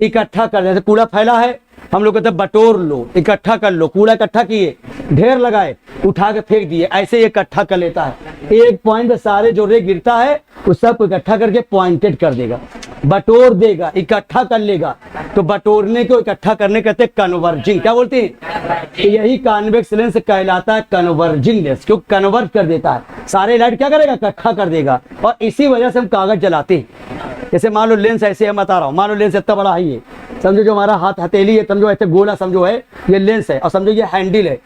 इकट्ठा कर देगा, कूड़ा फैला है, हम लोग कहते हैं बटोर लो, इकट्ठा कर लो। कूड़ा इकट्ठा किए, ढेर लगाए, उठा के फेंक दिए, ऐसे इकट्ठा कर लेता है। एक पॉइंट पे सारे जो रे गिरता है उस सबको इकट्ठा करके पॉइंटेड कर देगा, बटोर देगा, इकट्ठा कर लेगा। तो बटोरने को इकट्ठा करने कहते हैं कन्वर्जिंग। क्या बोलते हैं, यही कॉन्वेक्स लेंस कहलाता है कन्वर्जिंग लेंस, क्योंकि कन्वर्ट कर देता है, सारे लाइट क्या करेगा, इकट्ठा कर देगा। और इसी वजह से हम कागज जलाते हैं। जैसे मान लो लेंस ऐसे है, मैं बता रहा हूँ, मान लो लेंस इतना बड़ा है, ये समझो जो हमारा हाथ हथेली है, समझो ऐसे गोला समझो है, ये लेंस है, और समझो ये हैंडल है।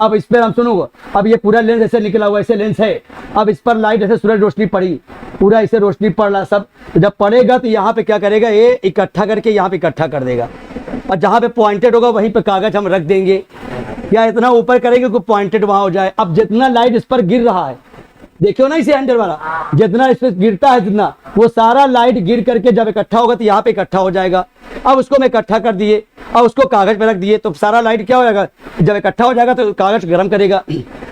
अब इस पर हम सुनो, अब ये पूरा लेंस ऐसे निकला हुआ ऐसे लेंस है। अब इस पर लाइट ऐसे सूरज रोशनी पड़ी, पूरा इसे रोशनी पड़ रहा सब, तो जब पड़ेगा तो यहाँ पे क्या करेगा, ये इकट्ठा करके यहाँ पे इकट्ठा कर देगा, और जहाँ पे पॉइंटेड होगा वहीं पे कागज हम रख देंगे, या इतना ऊपर करेंगे कि पॉइंटेड वहां हो जाए। अब जितना लाइट इस पर गिर रहा है, देखियो ना इसे हैंडल वाला, जितना इस पे गिरता है जितना, वो सारा लाइट गिर करके जब इकट्ठा होगा तो यहाँ पे इकट्ठा हो जाएगा। अब उसको मैं इकट्ठा कर दिए और उसको कागज पे रख दिए, तो सारा लाइट क्या हो जाएगा, जब इकट्ठा हो जाएगा तो कागज गर्म करेगा,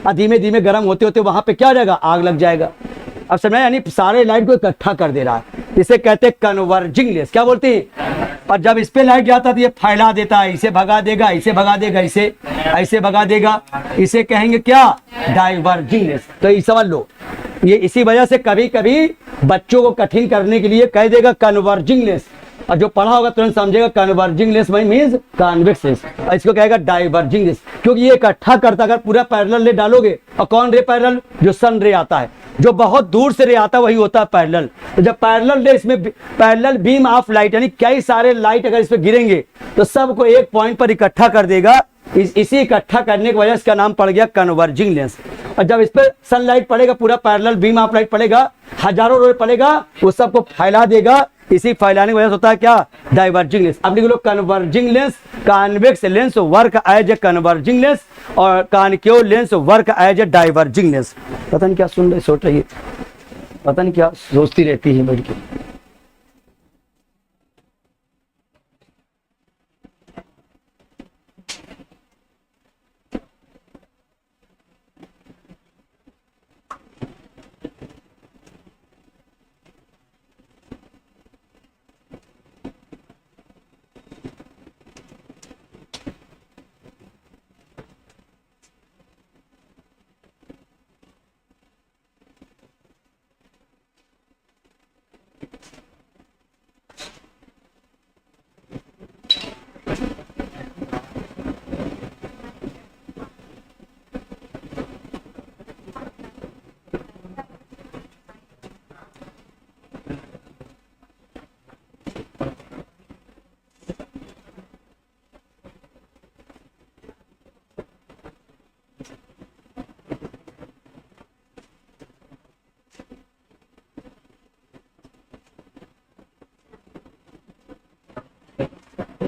और धीमे धीमे गर्म होते होते वहां पे क्या हो जाएगा, आग लग जाएगा। अब समझ, यानी सारे लाइट को इकट्ठा कर दे रहा है, इसे कहते हैं कन्वर्जिंग लेंस। क्या बोलते हैं, और जब इस पे लाइट जाता है तो ये फैला देता है, इसे भगा देगा, इसे भगा देगा, इसे ऐसे भगा देगा, इसे कहेंगे क्या, डाइवर्जिंग लेंस। तो ये समझ लो, ये इसी वजह से कभी कभी बच्चों को कठिन करने के लिए कह देगा कन्वर्जिंग लेंस, और जो पढ़ा होगा तुरंत समझेगा converging lens means convex lens, और इसको कहेगा डाइवर्जिंग लेंस, क्योंकि ये इकट्ठा करता। अगर पूरा पैरेलल रे डालोगे, और कौन रे पैरेलल, जो सन रे आता है, जो बहुत दूर से रे आता है वही होता है पैरेलल। तो जब पैरेलल रे, इसमें पैरेलल बीम ऑफ लाइट, यानी कई सारे लाइट अगर इस पे गिरेंगे तो सबको एक पॉइंट पर इकट्ठा कर देगा। इसी इकट्ठा करने की वजह से इसका नाम पड़ गया कन्वर्जिंग लेंस। और जब इस पर सनलाइट पड़ेगा, पूरा पैरेलल बीम ऑफ लाइट पड़ेगा, हजारों रे पड़ेगा, वो सबको फैला देगा, इसी फैलाने की वजह से होता है क्या, डाइवर्जिंग लेंस। अब लिख लो converging lens, convex lens work as a converging lens, और concave lens work as a diverging lens. पता नहीं क्या सुन रही, सोच रही है, पता नहीं क्या सोचती रहती है बैठ के।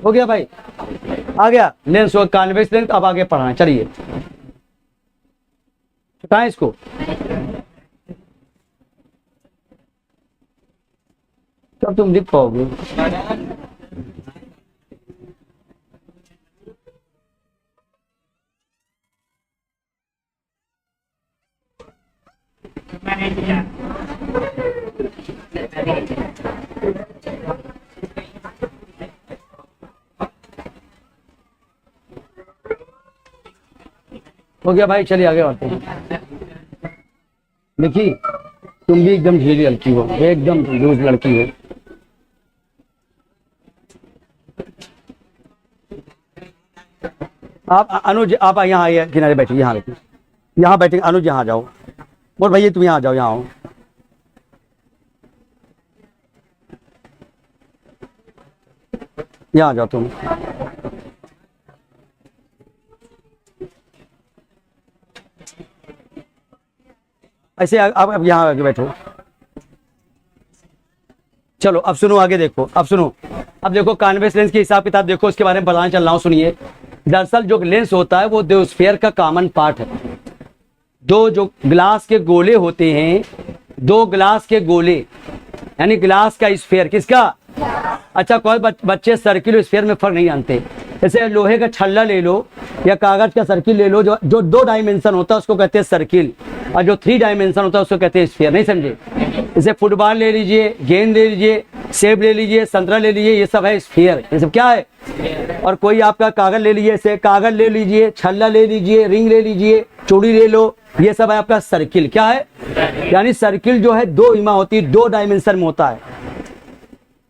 हो गया भाई, आ गया लेंस और कॉन्वेक्स लेंस। अब आगे पढ़ाएं, चलिए छुटाएं इसको। तब तुम लिख पाओगे। हो गया भाई, चलिए आगे बढ़ते हैं। देखिए तुम भी एकदम ढीली लड़की हो, एकदम लूज लड़की हो। आप अनुज, आप यहाँ आइए, किनारे बैठिए, यहाँ बैठिए, यहाँ बैठे। अनुज यहाँ जाओ, और भैया तुम यहाँ जाओ, यहाँ आओ। यहाँ जाओ तुम। ऐसे आप अब यहाँ आके बैठो। चलो अब सुनो, आगे देखो, अब सुनो, अब देखो कॉन्वेक्स लेंस के हिसाब किताब देखो, इसके बारे में बताने चल रहा हूँ, सुनिए। दरअसल जो लेंस होता है वो दो स्फीयर का कॉमन पार्ट है। दो जो ग्लास के गोले होते हैं, दो ग्लास के गोले, यानी ग्लास का स्फीयर, किसका? अच्छा, कोई बच्चे सर्किल स्फीयर में फर्क नहीं जानते। जैसे लोहे का छल्ला ले लो या कागज का सर्किल ले लो, जो 2 डायमेंशन होता है उसको कहते हैं सर्किल, और जो 3 डायमेंशन होता है उसको कहते हैं स्फीयर। नहीं समझे? जैसे फुटबॉल ले लीजिए, गेंद ले लीजिए, सेब ले लीजिए, संतरा ले लीजिए, ये सब है स्फीयर। ये सब क्या है? और कोई आपका कागज ले लीजिए, ऐसे कागज ले लीजिए, छल्ला ले लीजिए, रिंग ले लीजिए, चूड़ी ले लो, ये सब है आपका सर्किल। क्या है? यानी सर्किल जो है 2 इमा होती है, 2 डायमेंशन में होता है।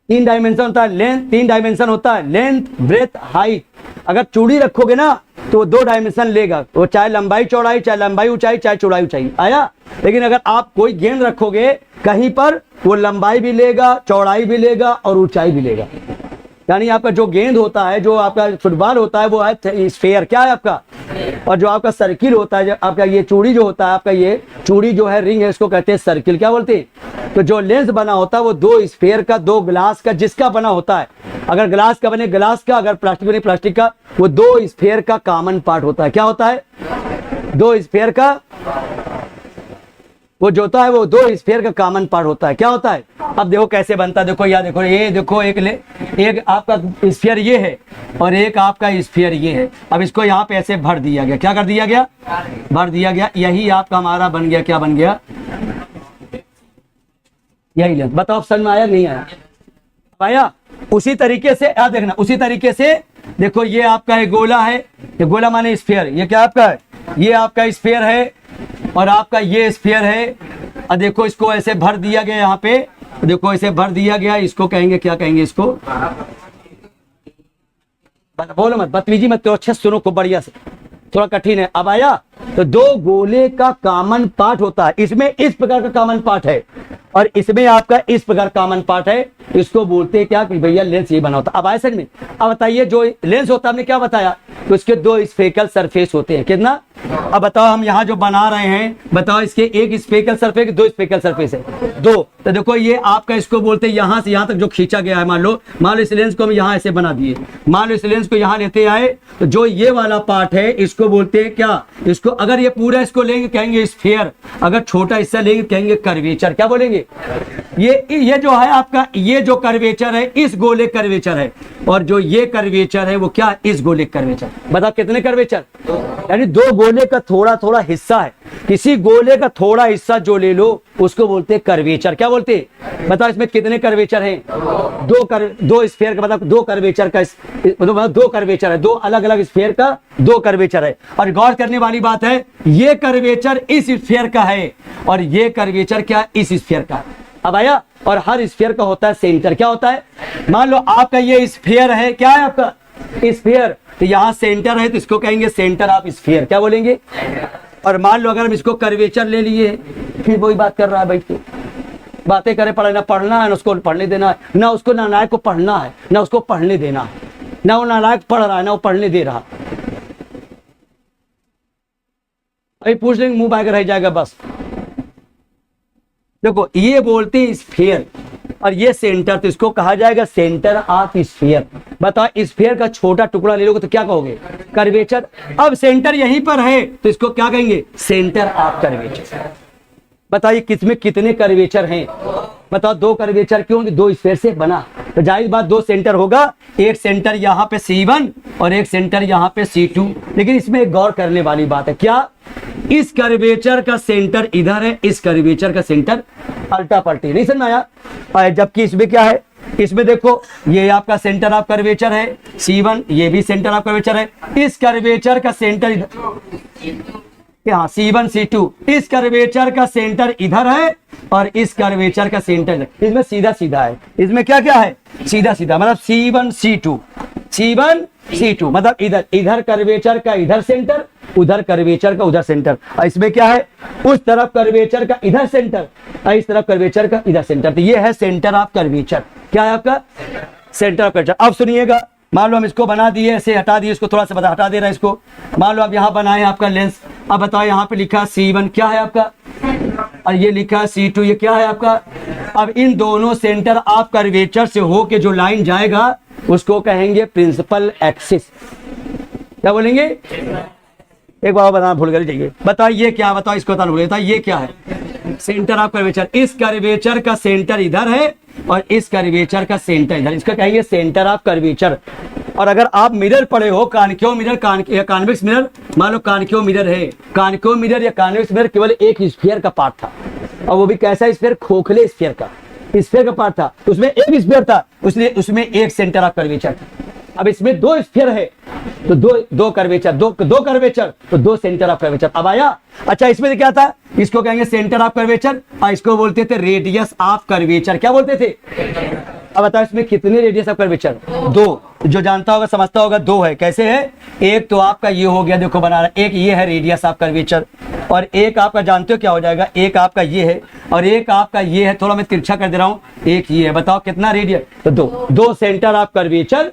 3 डायमेंशन होता है लेंथ, 3 डायमेंशन होता है लेंथ, ब्रेथ, हाइट। अगर चूड़ी रखोगे ना तो 2 डायमेंशन लेगा, वो चाहे लंबाई चौड़ाई, चाहे लंबाई ऊंचाई, चाहे चौड़ाई ऊंचाई, आया। लेकिन अगर आप कोई गेंद रखोगे कहीं पर, वो लंबाई भी लेगा, चौड़ाई भी लेगा और ऊंचाई भी लेगा। यानी आपका जो गेंद होता है, जो आपका फुटबॉल होता है, वो है स्फीयर। क्या है आपका? और जो आपका सर्किल होता है, जो आपका ये चूड़ी जो होता है, आपका ये चूड़ी जो है, रिंग है, इसको कहते हैं सर्किल। क्या बोलते हैं? तो जो लेंस बना होता है वो 2 स्फीयर का, 2 ग्लास का, जिसका बना होता है। अगर ग्लास का बने ग्लास का, अगर प्लास्टिक बने प्लास्टिक का, वो 2 स्फीयर का कॉमन पार्ट होता है। क्या होता है? 2 स्फीयर का, वो जो होता है वो 2 स्फीयर का कॉमन पार्ट होता है। क्या होता है? अब देखो कैसे बनता है, देखो या देखो, ये देखो, एक आपका स्फीयर ये है और एक आपका स्फीयर ये है। अब इसको यहाँ पे ऐसे भर दिया गया। क्या कर दिया गया? भर दिया गया। यही आपका हमारा बन गया। क्या बन गया? यही लेंस। बताओ समझ में आया नहीं आया? आया? उसी तरीके से याद देखना, उसी तरीके से देखो, ये आपका एक गोला है, ये गोला माने स्फीयर। ये क्या आपका है? ये आपका स्फीयर है और आपका ये स्फीयर है। और देखो इसको ऐसे भर दिया गया, यहाँ पे देखो ऐसे भर दिया गया। इसको कहेंगे, क्या कहेंगे इसको? बोलो मत, बदतमीजी मत करो, अच्छे सुनो खूब बढ़िया से, थोड़ा कठिन है। अब आया? तो 2 गोले का कॉमन पार्ट होता है। इसमें इस प्रकार का कॉमन पार्ट है और इसमें आपका इस प्रकार कॉमन पार्ट है। इसको बोलते हैं क्या कि भैया लेंस ये बना होता है। अब आया समझ में? अब बताइए, जो लेंस होता है हमने क्या बताया, तो इसके 2 स्फेरिकल सरफेस होते हैं। कितना? अब बताओ, हम यहाँ जो बना रहे हैं, बताओ इसके एक स्फेरिकल सरफेस, 2 स्फेरिकल सरफेस है, 2। तो देखो ये आपका, इसको बोलते हैं यहाँ से यहाँ तक जो खींचा गया है। मान लो इस लेंस को हम यहाँ ऐसे बना दिए, मान लो इस लेंस को यहाँ लेते आए, तो जो ये वाला पार्ट है इसको बोलते हैं क्या? इसको अगर ये पूरा इसको लेंगे कहेंगे स्फीयर, अगर छोटा हिस्सा लेंगे कहेंगे कर्वेचर। क्या बोलेंगे? ये जो है आपका, ये जो कर्वेचर है, इस गोले कर्वेचर है, और जो ये कर्वेचर है वो क्या? इस गोले कर्वेचर। बताओ कितने कर्वेचर? यानी 2 गोले का थोड़ा थोड़ा हिस्सा है। किसी गोले का थोड़ा हिस्सा जो ले लो उसको बोलते हैं कर्वेचर। क्या बोलते हैं? बताओ इसमें कितने कर्वेचर हैं? 2 स्फीयर का, मतलब 2 कर्वेचर का, मतलब 2 कर्वेचर है, 2 अलग अलग स्फीयर का 2 कर्वेचर है। और गौर करने वाली बात है, ये कर्वेचर इस स्फीयर का है और ये कर्वेचर क्या? इस स्फीयर का। अब आया? और हर स्फीयर का होता है सेंटर। क्या होता है? मान लो आपका ये स्फीयर है, क्या है आपका? स्फीयर। तो यहाँ सेंटर है, तो इसको कहेंगे सेंटर ऑफ स्फीयर। क्या बोलेंगे? और मान लो अगर हम इसको कर्वेचर ले लिए, फिर वही बात कर रहा है, बैठ के बातें करे, पढ़ना है ना, उसको पढ़ने देना है ना, उसको नालायक को पढ़ना है ना, उसको पढ़ने देना है ना, वो नालायक पढ़ रहा है ना वो पढ़ने दे रहा। अभी पूछ लेंगे, मुंह बाहर रह जाएगा बस। देखो ये बोलते हैं स्फीयर और ये सेंटर, तो इसको कहा जाएगा सेंटर ऑफ स्फीयर। बताओ स्फीयर का छोटा टुकड़ा ले लोगे तो क्या कहोगे? कर्वेचर। अब सेंटर यहीं पर है तो इसको क्या कहेंगे? Centre of curvature. बताइए किसमें कितने कर्वेचर हैं? बताओ 2 कर्वेचर क्यों? 2 स्फीयर से बना, तो जाहिर बात 2 सेंटर होगा। एक सेंटर यहाँ पे C1 और एक सेंटर यहाँ पे C2। लेकिन इसमें एक गौर करने वाली बात है, क्या? इस कर्वेचर का सेंटर इधर है, इस कर्वेचर का सेंटर अल्टा पलटी। नहीं समझ में आया? जबकि इसमें क्या है? इसमें देखो ये आपका सेंटर ऑफ कर्वेचर है C1, ये भी सेंटर ऑफ कर्वेचर है। इस कर्वेचर का सेंटर यहाँ C1 C2, इस कर्वेचर का सेंटर इधर है और इस कर्वेचर का सेंटर इसमें सीधा सीधा है। इसमें क्या क्या है? सीधा सीधा, मतलब C1 C2, C1 C2, मतलब इधर इधर कर्वेचर का इधर सेंटर, उधर कर्वेचर का उधर सेंटर। और इसमें क्या है, उस तरफ कर्वेचर का इधर सेंटर और इस तरफ कर्वेचर का इधर सेंटर। तो ये है सेंटर ऑफ कर्वेचर। क्या है आपका सेंटर ऑफ कर्वेचर। अब सुनिएगा, मान लो हम इसको बना दिए, ऐसे हटा दिए, इसको थोड़ा सा बता हटा दे रहा है इसको। मान लो आप यहाँ बनाए आपका लेंस, अब बताओ यहाँ पे लिखा C1 क्या है आपका, और ये लिखा C2 ये क्या है आपका। अब इन दोनों सेंटर ऑफ कर्वेचर से होके जो लाइन जाएगा उसको कहेंगे प्रिंसिपल एक्सिस। क्या बोलेंगे, एक बार बताना भूल गए, जाइए बताओ ये क्या, बताओ इसको बताना भूल गए, ये क्या है सेंटर ऑफ कर्वेचर। इस कर्वेचर का सेंटर इधर है और इस कर्वेचर का सेंटर इधर, इसका कहेंगे सेंटर ऑफ कर्वेचर। और अगर आप मिरर पढ़े हो, कानकेव मिरर या कॉन्वेक्स मिरर, मान लो कानकेव मिरर है, कानकेव मिरर या कॉन्वेक्स मिरर केवल एक स्फीयर का पार्ट था, और वो भी कैसा स्फीयर, खोखले स्फीयर का स्फीयर का पार्ट था, उसमें एक स्फीयर था, इसलिए उसमें एक सेंटर ऑफ कर्वेचर था। अब इसमें दो स्फीयर है तो दो कर्वेचर, दो कर्वेचर तो दो सेंटर ऑफ कर्वेचर। अब आया, अच्छा इसमें क्या था, इसको कहेंगे सेंटर ऑफ कर्वेचर और इसको बोलते थे रेडियस ऑफ कर्वेचर। क्या बोलते थे, अब बताओ इसमें कितने रेडियस ऑफ कर्वेचर, दो। जो जानता होगा समझता होगा, दो है। कैसे है, एक तो आपका ये हो गया, देखो बना रहा, एक ये है रेडियस ऑफ कर्वेचर, और एक आपका जानते हो क्या हो जाएगा, एक आपका ये है और एक आपका ये है, थोड़ा मैं तिरछा कर दे रहा हूं, एक ये है। बताओ कितना रेडियस, तो दो सेंटर ऑफ कर्वेचर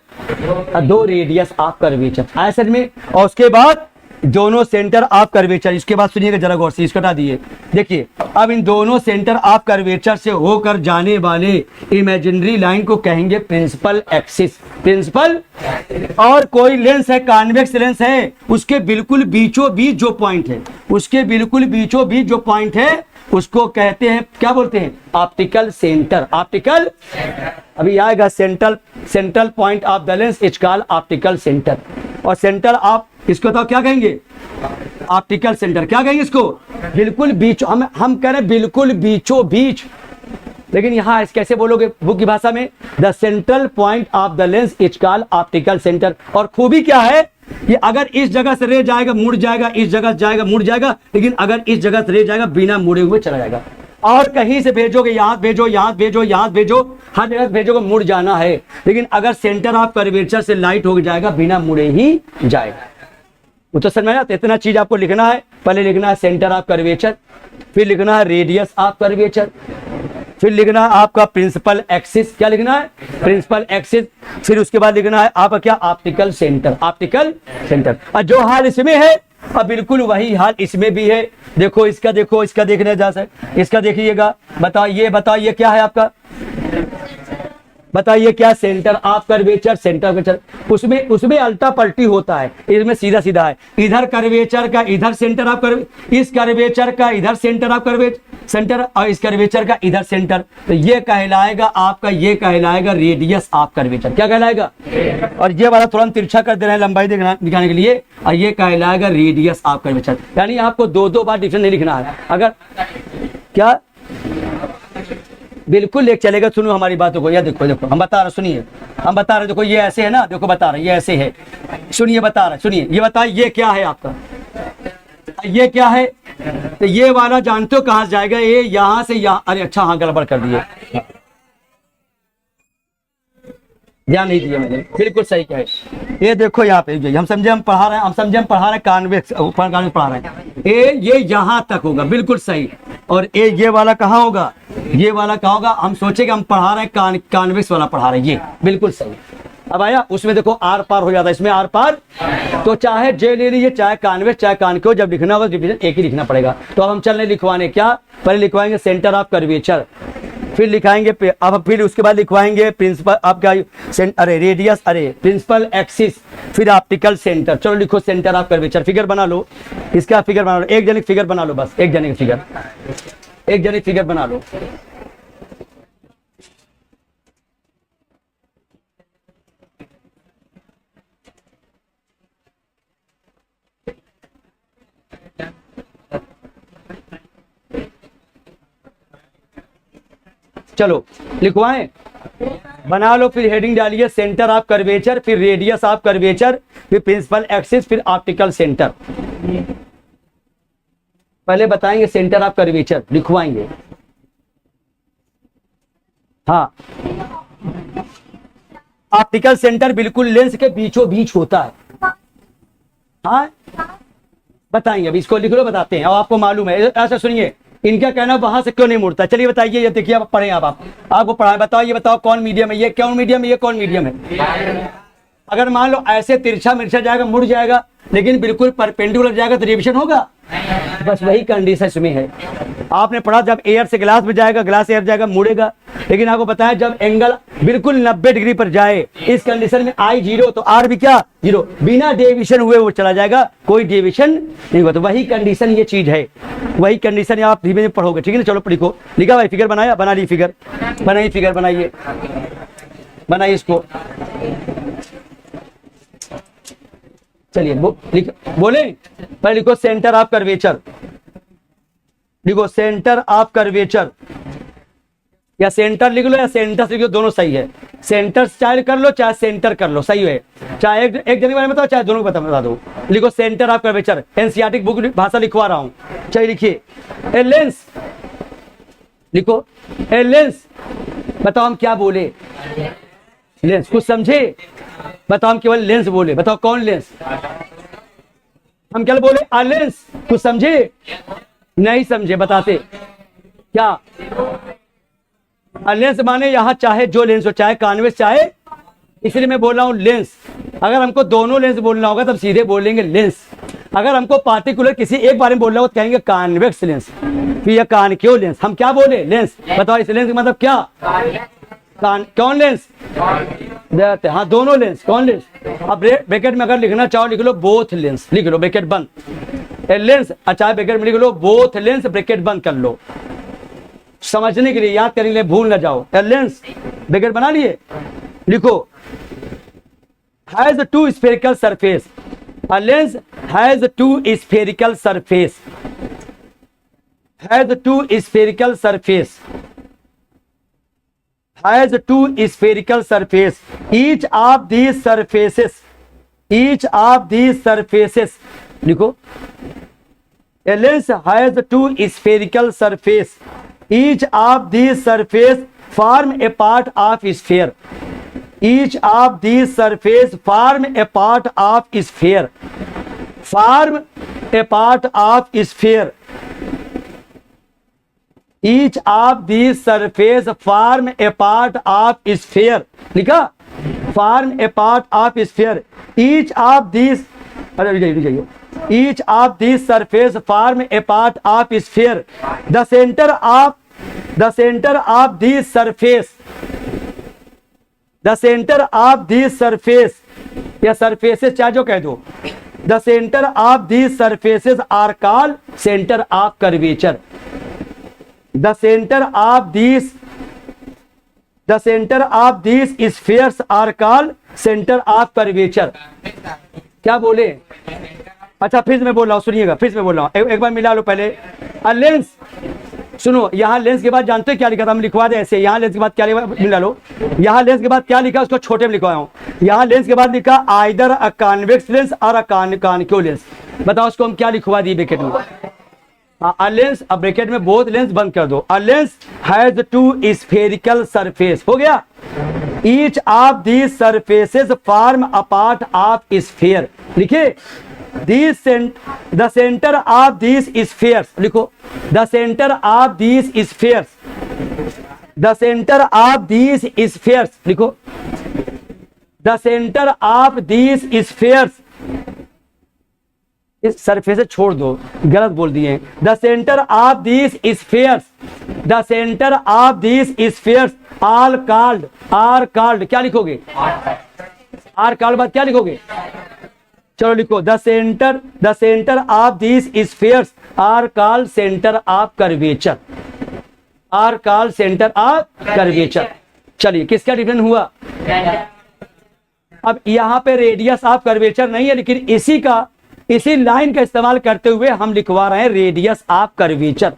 और दो रेडियस ऑफ कर्वेचर ऐसे में। और उसके बाद दोनों सेंटर ऑफ कर्वेचर, इसके बाद सुनिएगा जरा गौर से, इसको हटा दिए। देखिए अब इन दोनों सेंटर ऑफ कर्वेचर से होकर जाने वाले इमेजिनरी लाइन को कहेंगे प्रिंसिपल एक्सिस, प्रिंसिपल। और कोई लेंस है, कॉन्वेक्स लेंस है, उसके बिल्कुल बीचों बीच जो पॉइंट है, उसके बिल्कुल बीचों बीच जो पॉइंट है उसको कहते हैं, क्या बोलते हैं, ऑप्टिकल सेंटर। ऑप्टिकल, अभी आएगा, central point of the lens is called optical centre. और सेंटर ऑफ, इसको तो क्या कहेंगे, ऑप्टिकल सेंटर। क्या कहेंगे इसको, बिल्कुल बीच, हम कह रहे हैं बिल्कुल बीचों बीच, लेकिन यहाँ कैसे बोलोगे बुक की भाषा में, the central point of the lens is called optical centre. और खूबी क्या है, ये अगर इस जगह से रे जाएगा मुड़ जाएगा, इस जगह से जाएगा मुड़ जाएगा, लेकिन अगर इस जगह से रे जाएगा बिना मुड़े हुए चला जाएगा। और कहीं से भेजोगे, यहाँ भेजो, यहाँ भेजो, यहाँ भेजो, हर जगह भेजोगे, मुड़ जाना है। लेकिन अगर सेंटर ऑफ कर्वेचर से लाइट हो जाएगा, बिना मुड़े ही जाएगा। वो तो समझ में आता, इतना चीज आपको लिखना है। पहले लिखना है सेंटर ऑफ कर्वेचर, फिर लिखना है रेडियस ऑफ कर्वेचर, फिर लिखना है आपका प्रिंसिपल एक्सिस। क्या लिखना है, प्रिंसिपल एक्सिस। फिर उसके बाद लिखना है आपका क्या, ऑप्टिकल सेंटर, ऑप्टिकल सेंटर। और जो हाल इसमें है और बिल्कुल वही हाल इसमें भी है। देखो इसका, देखो इसका देखने जा सकते, इसका देखिएगा। बताइए क्या है आपका, बताइए क्या, centre of curvature, centre curvature. उसमें अल्टा पल्टी होता है, इसमें सीधा सीधा है। इधर कर्वेचर का इधर सेंटर ऑफ कर्वेचर, इस कर्वेचर का इधर सेंटर ऑफ कर्वेचर सेंटर, और इस कर्वेचर का इधर सेंटर। तो ये कहलाएगा आपका, ये कहलाएगा रेडियस ऑफ कर्वेचर। क्या कहलाएगा, और ये वाला थोड़ा हम तिरछा कर दे रहे हैं लंबाई दिखाने के लिए, और ये कहलाएगा रेडियस ऑफ कर्वेचर। यानी आपको दो बार डिफरेंस नहीं लिखना है। अगर क्या, बिल्कुल एक चलेगा। सुनो हमारी बातों को, यह देखो हम बता रहे, सुनिए हम बता रहे, देखो ये ऐसे है ना, देखो बता रहे ये ऐसे है, सुनिए बता रहे, सुनिए। ये बताइए ये क्या है आपका, ये क्या है, तो ये वाला जानते हो कहां से जाएगा, ये यहां से यहां। अरे अच्छा, हाँ गड़बड़ कर दिए, ध्यान नहीं दिया मैंने, बिल्कुल सही कहे। ये देखो यहाँ पे हम समझे हम पढ़ा रहे हैं, कॉन्वेक्स पढ़ा रहे हैं। ये यहाँ तक होगा, बिल्कुल सही। और ये वाला कहाँ होगा, ये वाला कहाँ होगा, हम सोचे कि हम पढ़ा रहे हैं कॉन्वेक्स वाला पढ़ा रहे हैं, ये बिल्कुल सही। अब आया, उसमें देखो आर पार हो जाता है, इसमें आर पार। तो चाहे जे ले लीजिए, चाहे कॉन्वेक्स चाहे कॉनकेव, जब लिखना होगा डिवीजन एक ही लिखना पड़ेगा। तो अब हम चल रहे लिखवाने, क्या पहले लिखवाएंगे सेंटर ऑफ कर्वेचर, फिर लिखाएंगे, अब फिर उसके बाद लिखवाएंगे प्रिंसिपल आपका, अरे रेडियस, अरे प्रिंसिपल एक्सिस, फिर ऑप्टिकल सेंटर। चलो लिखो सेंटर ऑफ कर्वेचर। फिगर बना लो, इसका फिगर बना लो, एक जने फिगर बना लो, बस एक जने फिगर बना लो। चलो लिखवाएं, बना लो, फिर हेडिंग डालिए सेंटर ऑफ कर्वेचर, फिर रेडियस ऑफ कर्वेचर, फिर प्रिंसिपल एक्सिस, फिर ऑप्टिकल सेंटर। पहले बताएंगे सेंटर ऑफ कर्वेचर, लिखवाएंगे। हाँ ऑप्टिकल सेंटर बिल्कुल लेंस के बीचों बीच होता है। हाँ बताइए, अभी इसको लिख लो, बताते हैं। और आपको मालूम है, ऐसा सुनिए, इनका कहना वहां से क्यों नहीं मुड़ता। चलिए बताइए, ये देखिए, आप पढ़े, आप आपको पढ़ाए, बताओ, ये बताओ कौन मीडियम है, ये कौन मीडियम है, ये कौन मीडियम है। अगर मान लो ऐसे तिरछा मिर्चा जाएगा, मुड़ जाएगा, लेकिन बिल्कुल परपेंडिकुलर जाएगा तो रिविजन होगा। बस वही कंडीशन इसमें है। आपने पढ़ा जब एयर से ग्लास में जाएगा, ग्लास एयर जाएगा, मुड़ेगा। लेकिन आपको बताया जब एंगल बिल्कुल 90 डिग्री पर जाए, इस कंडीशन में आई 0 तो आर भी क्या 0, बिना डेविएशन हुए वो चला जाएगा, कोई डेविएशन नहीं हुआ। तो वही कंडीशन ये चीज है, वही कंडीशन आप धीमे धीमे पढ़ोगे, ठीक है ना। चलो लिखो, लिखा भाई, फिगर बनाया, बना ली फिगर, बनाइए फिगर, बनाइए, बनाइए इसको। चलिए बोले, पहले लिखो सेंटर ऑफ कर्वेचर, लिखो सेंटर ऑफ कर्वेचर, या सेंटर लिख लो या सेंटर लिख लो, दोनों सही है। सेंटर चाहे कर लो चाहे सेंटर कर लो, सही है। चाहे एक जने बारे में बताओ, चाहे दोनों को बता दो। लिखो centre of curvature, NCERT book भाषा लिखवा रहा हूं। चलिए लिखिए, ए लेंस, लिखो ए लेंस। बताओ हम क्या बोले, लेंस, कुछ समझे? बताओ, हम केवल लेंस बोले, बताओ कौन लेंस? हम क्या बोले? आ लेंस। कुछ समझे? नहीं समझे, बताते क्या? लेंस माने यहां चाहे जो लेंस हो, चाहे कॉन्वेक्स चाहे, इसलिए मैं बोल रहा हूं लेंस। अगर हमको दोनों लेंस बोलना होगा तब सीधे बोलेंगे लेंस। अगर हमको पार्टिकुलर किसी एक बारे में बोलना हो तो कहेंगे कॉन्वेक्स लेंस, फिर या कॉनकेव लेंस। हम क्या बोले? लेंस। बताओ इस लेंस का मतलब क्या? कौन लेंस? हाँ दोनों लेंस। कौन लेंस? अब ब्रैकेट में अगर लिखना चाहो लिख लो बोथ लेंस, लिख लो ब्रैकेट बंद। लेंस, अच्छा ब्रैकेट में लिख लो बोथ लेंस, ब्रैकेट बंद कर लो, समझने के लिए, याद करने के लिए, भूल ना जाओ। लेंस ब्रैकेट बना लिए, लिखो has two spherical surface. A lens has two spherical surface. Has two spherical surface. Has two spherical surface. Each of these surfaces. Each of these surfaces. लिखो. A lens has two spherical surface. Each of these surfaces form a part of sphere. Each of these surfaces form a part of sphere. Form a part of sphere. Each of these surfaces form a part of sphere. लिखा? Form a part of sphere. Each of these, अरे जाइए, each of these surfaces form a part of sphere. The center of these surface. The center of these surface, या surfaces चाहे जो कह दो, the center of these surfaces are called center of curvature. The center of these spheres are called center of curvature. क्या बोले? अच्छा फिर मैं बोल रहा हूँ, सुनिएगा, फिर मैं बोल रहा हूँ, एक बार मिला लो पहले। लेंस, सुनो, यहाँ लेंस के बाद जानते हैं क्या लिखा था? हम लिखवा दे ऐसे, यहाँ लेंस के बाद क्या लिखा, मिला लो। यहाँ लेंस के बाद क्या लिखा, उसको छोटे में लिखवाया हूँ। यहाँ लेंस के बाद लिखा आइदर अ कॉन्वेक्स लेंस और अ कॉनकेव लेंस। बताओ उसको हम क्या लिखवा दिए ब्रैकेट में? हाँ लेंस, अब ब्रैकेट में बोथ लेंस बंद कर दो। A lens has two spherical surface, हो गया। Each of these surfaces form a part of sphere. लिखे the center of these spheres, लिखो the center of these spheres, the center of these spheres, लिखो the center of these spheres, इस surface छोड़ दो, गलत बोल दिए। the center of these spheres, the center of these spheres are called, क्या लिखोगे? are called बाद क्या लिखोगे? चलो लिखो the centre of this spheres are called centre of curvature. Are called centre of curvature. चलिए किसका डिफरेंस हुआ? अब यहां पे रेडियस ऑफ कर्वेचर नहीं है, लेकिन इसी लाइन का इस्तेमाल करते हुए हम लिखवा रहे हैं रेडियस ऑफ कर्वेचर।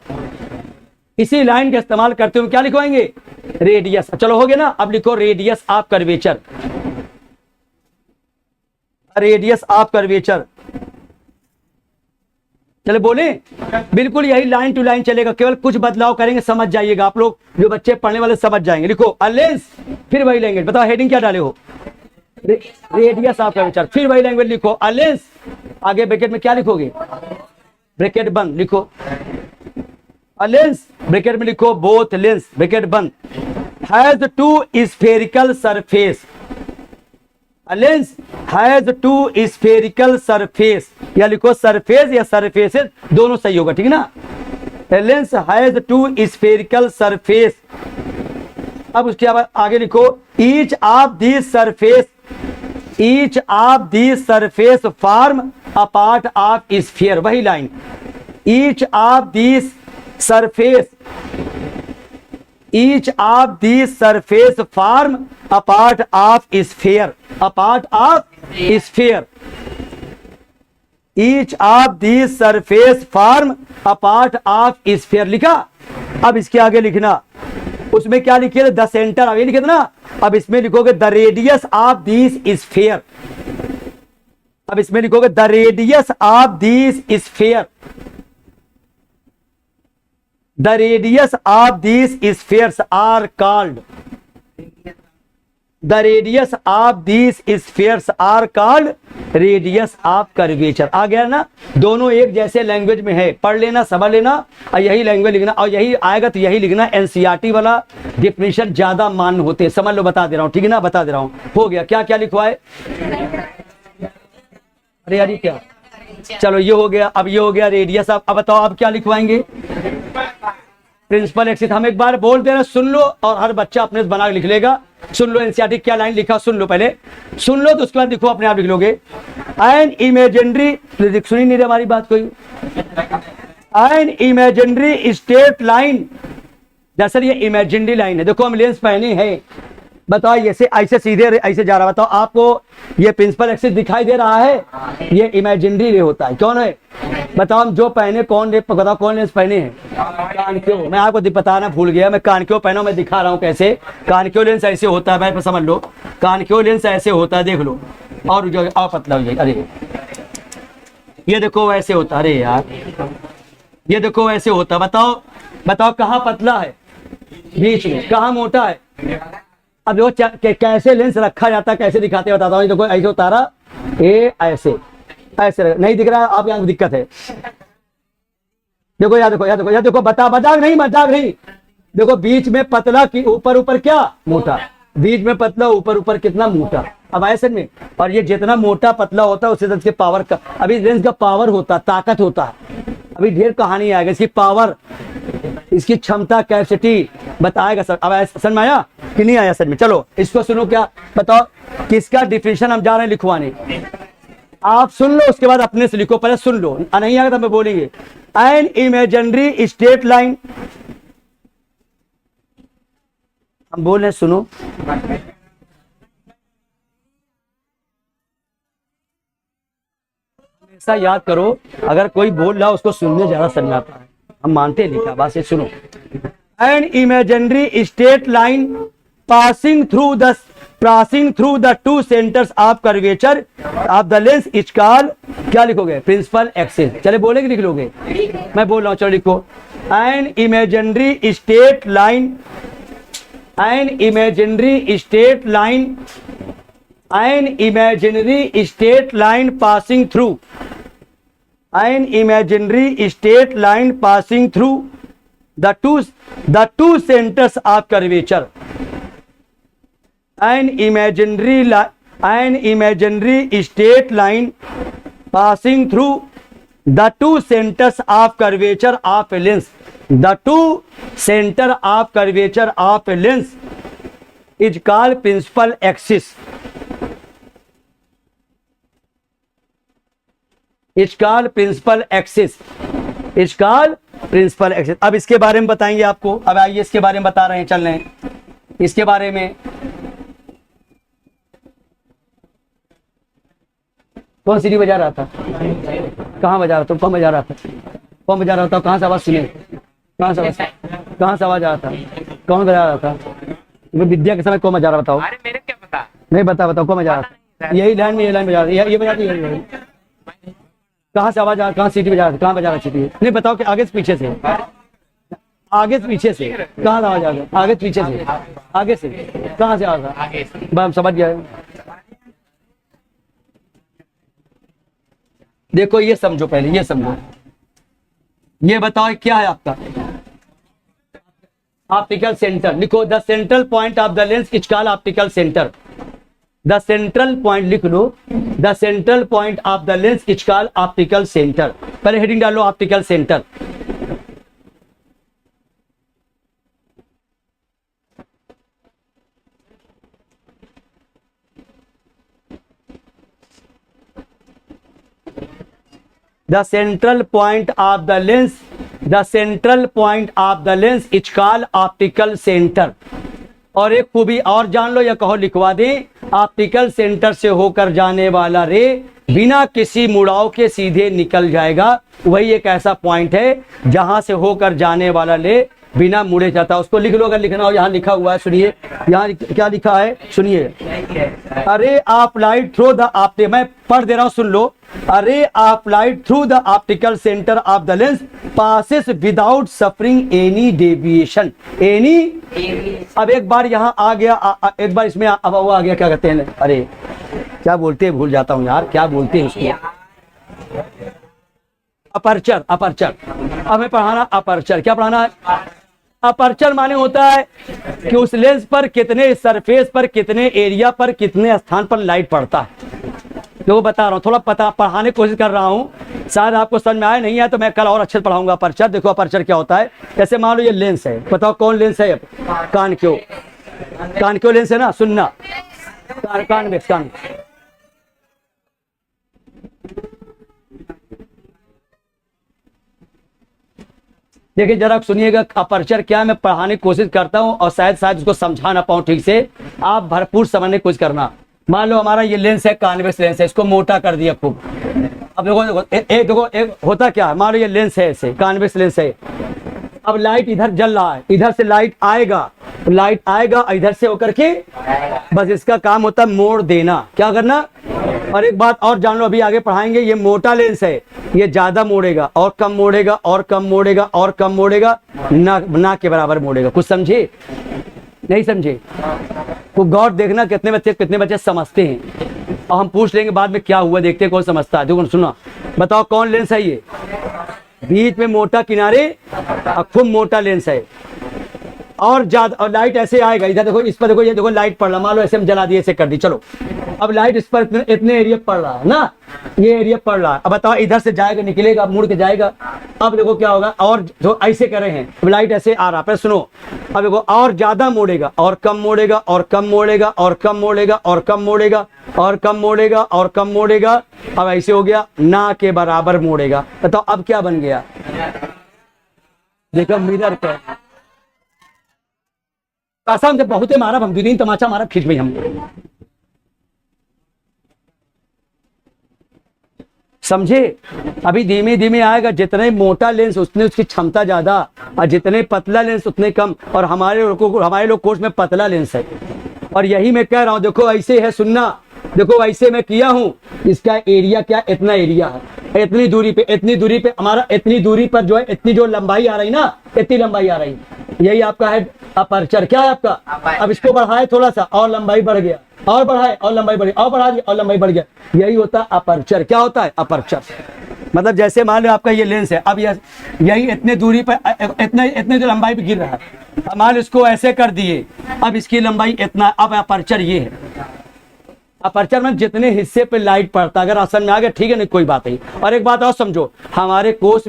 इसी लाइन का इस्तेमाल करते हुए क्या लिखवाएंगे? रेडियस। चलो हो गया ना। अब लिखो radius of curvature, radius of curvature. चले बोले, बिल्कुल यही लाइन टू लाइन चलेगा, केवल कुछ बदलाव करेंगे, समझ जाइएगा आप लोग, जो बच्चे पढ़ने वाले समझ जाएंगे। लिखो अ लेंस, फिर वही लेंगे। बताओ हेडिंग क्या डाले हो? Radius of curvature. फिर वही लैंग्वेज लिखो, अ लेंस, आगे ब्रैकेट में क्या लिखोगे, ब्रैकेट बंद लिखो, अ लेंस ब्रैकेट में लिखो, बोथ लेंस ब्रैकेट बंद, has two spherical surface, a lens has two spherical surface, या लिखो सरफेस या सरफेसेस, दोनों सही होगा, ठीक है ना। A lens has two spherical surface। अब उसके बाद आगे लिखो, each of these surface form a part of sphere, वही line, each of these surface form a part of sphere, a part of sphere, each of these surface form a part of sphere, लिखा। अब इसके आगे लिखना, उसमें क्या लिखे, the centre, अब ये लिखे थे ना, अब इसमें लिखोगे the radius of this sphere, अब इसमें लिखोगे the radius of this sphere, the radius of this spheres are called, the radius of this spheres are called radius of curvature. आ गया ना, दोनों एक जैसे लैंग्वेज में है, पढ़ लेना, समझ लेना, और यही लैंग्वेज लिखना, और यही आएगा तो यही लिखना। एनसीईआरटी वाला डिफिनेशन ज्यादा मान्य होते हैं, समझ लो, बता दे रहा हूं, ठीक है ना, बता दे रहा हूं। हो गया, क्या क्या लिखवाए, अरे यार क्या, चलो ये हो गया। अब ये हो गया रेडियस ऑफ, अब बताओ अब क्या लिखवाएंगे, प्रिंसिपल एक्सिस। हम एक बार बोल दे रहे, सुन लो, और हर बच्चा अपने से बना के लिख लेगा। सुन लो एनसीईआरटी क्या लाइन लिखा, सुन लो, पहले सुन लो तो उसके बाद लिखो, अपने आप लिख लोगे। एन इमेजिनरी, सुनी नहीं रही हमारी बात कोई, एन इमेजिनरी स्ट्रेट लाइन, जैसे ये इमेजिनरी लाइन है, देखो हम लेंस पहने हैं, बताओ ऐसे ऐसे सीधे ऐसे जा रहा है, बताओ आपको ये प्रिंसिपल एक्सिस दिखाई दे रहा है, ये इमेजिनरी रे होता है, कौन है, बताओ हम जो पहने कौन रे, बताओ कौन लेंस पहने हैं, कानक्यो। मैं आपको बताना भूल गया, मैं कानक्यो पहना, मैं दिखा रहा हूँ कैसे। कानक्यो लेंस ऐसे होता है, मैं समझ लो, कानक्यो लेंस ऐसे होता है, देख लो, और जो और पतला हो जाएगा, अरे ये देखो ऐसे होता है, अरे यार ये देखो ऐसे होता है, बताओ बताओ कहाँ पतला है, बीच में, कहाँ मोटा है। अब देखो कैसे लेंस रखा जाता है, कैसे दिखाते बताता हूँ। देखो ऐसे उतारा, ये ऐसे ऐसे नहीं दिख रहा है, आप यहाँ दिक्कत है, देखो यार, देखो यार, देखो यार, देखो, मजाक नहीं, देखो बीच में पतला की ऊपर ऊपर क्या मोटा, बीच में पतला ऊपर ऊपर कितना मोटा। अब ऐसे में, और ये जितना मोटा पतला होता है उससे इसके पावर का, अभी लेंस का पावर होता है, ताकत होता है, अभी ढेर कहानी आएगा, इसकी पावर, इसकी क्षमता, कैपेसिटी बताएगा सर। अब समझ में आया कि नहीं आया सर में, चलो इसको सुनो, क्या बताओ किसका डिफिनेशन हम जा रहे हैं लिखवाने, आप सुन लो, उसके बाद अपने से लिखो, पहले सुन लो, नहीं आएगा तो मैं बोलेंगे। एन इमेजिनरी स्ट्रेट लाइन, हम बोल रहे, सुनो, हमेशा याद करो, अगर कोई बोल रहा उसको सुनने ज्यादा समझ आता है, हम मानते हैं लिखा, बात से सुनो। An imaginary straight line passing through the two centres of curvature of the lens is called, क्या लिखोगे, प्रिंसिपल एक्सिस। चले बोलेंगे, लिख लोगे, मैं बोल रहा हूं, चलो लिखो। An imaginary straight line, an imaginary straight line, an imaginary straight line passing through, an imaginary straight line passing through the two centers of curvature, an imaginary straight line passing through the two centers of curvature of a lens, the two center of curvature of a lens is called principal axis, is called principal axis, is called principal axis. अब इसके बारे में बताएंगे आपको, अब आइए इसके बारे में बता रहे हैं, चल रहे हैं इसके बारे में। कौन सीढ़ी बजा रहा था, कहाँ बजा रहा था, कौन बजा रहा था, कौन बजा रहा था, कहाँ से आवाज सुने, कहाँ से आवाज आ रहा था, कौन बजा रहा था, विद्या के समय कौन बजा रहा, बताओ, मेरे क्या पता, नहीं बताओ कौन बजा रहा था, यही लाइन में, ये लाइन बजा रहा, ये बजा रही, कहाँ से आवाज आ, कहाँ सीटी बजा रहा था, कहाँ बजा रहा सीटी, नहीं बताओ कि आगे से पीछे से, आगे से पीछे से, कहाँ आवाज आ गया, आगे से पीछे से, आगे से, कहाँ से आ रहा, समझ गया, देखो ये समझो, पहले ये समझो, ये बताओ क्या है आपका ऑप्टिकल सेंटर। लिखो the central point of the lens is called optical centre. The central point लिख लो, the central point of the lens is called optical centre. पहले हेडिंग डालो optical centre. The central point of the lens, the central point of the lens is called optical center। और एक खूबी और जान लो या कहो लिखवा दें, ऑप्टिकल सेंटर से होकर जाने वाला रे बिना किसी मुड़ाव के सीधे निकल जाएगा। वही एक ऐसा पॉइंट है जहां से होकर जाने वाला रे बिना मुड़े जाता। उसको लिख लो अगर लिखना हो, यहाँ लिखा हुआ है, सुनिए यहाँ क्या लिखा है, सुनिए। अरे आप लाइट थ्रू द ऑप्टिक, मैं पढ़ दे रहा हूं, सुन लो। अरे आप light through the optical centre of the lens passes without suffering any deviation, any. अब एक बार यहाँ आ गया, एक बार इसमें अब वो आ गया, क्या कहते हैं, अरे क्या बोलते हैं, भूल जाता हूँ यार, क्या बोलते हैं उसको, अपर्चर, अपर्चर। अब हमें पढ़ाना अपर्चर, क्या पढ़ाना है? अपर्चर माने होता है कि उस लेंस पर कितने सरफेस पर, कितने एरिया पर, कितने स्थान पर लाइट पड़ता है। तो बता रहा हूँ, थोड़ा पता पढ़ाने की कोशिश कर रहा हूँ, शायद आपको समझ में आया नहीं है तो मैं कल और अच्छे से पढ़ाऊंगा अपर्चर। देखो अपर्चर क्या होता है, जैसे मान लो ये लेंस है, बताओ कौन लेंस है? कान क्यों, कान क्यों लेंस है ना, सुनना, कान में, कान। देखिए जरा सुनिएगा अपर्चर क्या, मैं पढ़ाने की कोशिश करता हूं और शायद उसको समझा ना पाऊं ठीक से, आप भरपूर समझने की कोशिश करना। मान लो हमारा ये लेंस है, कॉन्वेक्स लेंस है, इसको मोटा कर दिया खूब। अब देखो एक होता क्या है, मान लो ये लेंस है, ऐसे कॉन्वेक्स लेंस है। अब लाइट इधर जल रहा है, इधर से लाइट आएगा, लाइट आएगा इधर से होकर के, बस इसका काम होता है मोड़ देना, क्या करना। और एक बात और जान लो, अभी आगे पढ़ाएंगे, ये मोटा लेंस है, ये ज्यादा मोड़ेगा और कम मोड़ेगा और कम मोड़ेगा और कम मोड़ेगा, ना के बराबर मोड़ेगा। कुछ समझे? नहीं समझे? तो गौर देखना कितने बच्चे समझते हैं, और हम पूछ लेंगे बाद में क्या हुआ, देखते हैं कौन समझता है। देखो सुना, बताओ कौन लेंस है ये? बीच में मोटा किनारे, खूब मोटा लेंस है, और ज्यादा, और लाइट ऐसे आएगा इधर, देखो इस पर, देखो ये देखो लाइट पड़ रहा, मान लो ऐसे हम जला दिए, ऐसे कर दी, चलो अब लाइट इस पर इतने एरिया पड़ रहा है ना, ये एरिया पड़ रहा है। अब बताओ इधर से जाएगा, निकलेगा, मुड़ के जाएगा। अब देखो क्या होगा, और जो ऐसे कर रहे हैं, अब लाइट ऐसे आ रहा है, सुनो, अब देखो और ज्यादा मोड़ेगा और कम मोड़ेगा और कम मोड़ेगा और कम मोड़ेगा और कम मोड़ेगा और कम मोड़ेगा और कम मोड़ेगा। अब ऐसे हो गया, ना के बराबर मोड़ेगा। बताओ अब क्या बन गया? देखो मिरर पे कसम से बहुत मारा, हम दिन तमाचा मारा, खींच भाई हम, समझे? अभी धीमे धीमे आएगा, जितने मोटा लेंस उतने उसकी क्षमता ज्यादा, और जितने पतला लेंस उतने कम। और हमारे लोग कोर्स में पतला लेंस है, और यही मैं कह रहा हूं, देखो ऐसे है, सुनना, देखो ऐसे मैं किया हूं, इसका एरिया क्या, इतना एरिया है, इतनी दूरी पे हमारा, इतनी दूरी पर जो है, इतनी जो लंबाई आ रही ना, इतनी लंबाई आ रही, यही आपका है अपर्चर। क्या है आपका? अब इसको बढ़ाए थोड़ा सा और लंबाई बढ़ गया, और बढ़ाए और लंबाई बढ़ी, और बढ़ा दी और लंबाई बढ़ गया, यही होता है अपर्चर। क्या होता है अपर्चर? मतलब जैसे मान लो आपका ये लेंस है, अब यही इतने दूरी पर, इतने जो लंबाई पे गिर रहा है, मान लो इसको ऐसे कर दिए, अब इसकी लंबाई इतना, अब अपर्चर ये है। अपर्चर में जितने हिस्से पे लाइट पड़ता, अगर आसन में आ गया ठीक है, नहीं कोई बात नहीं। और एक बात और समझो, हमारे कोर्स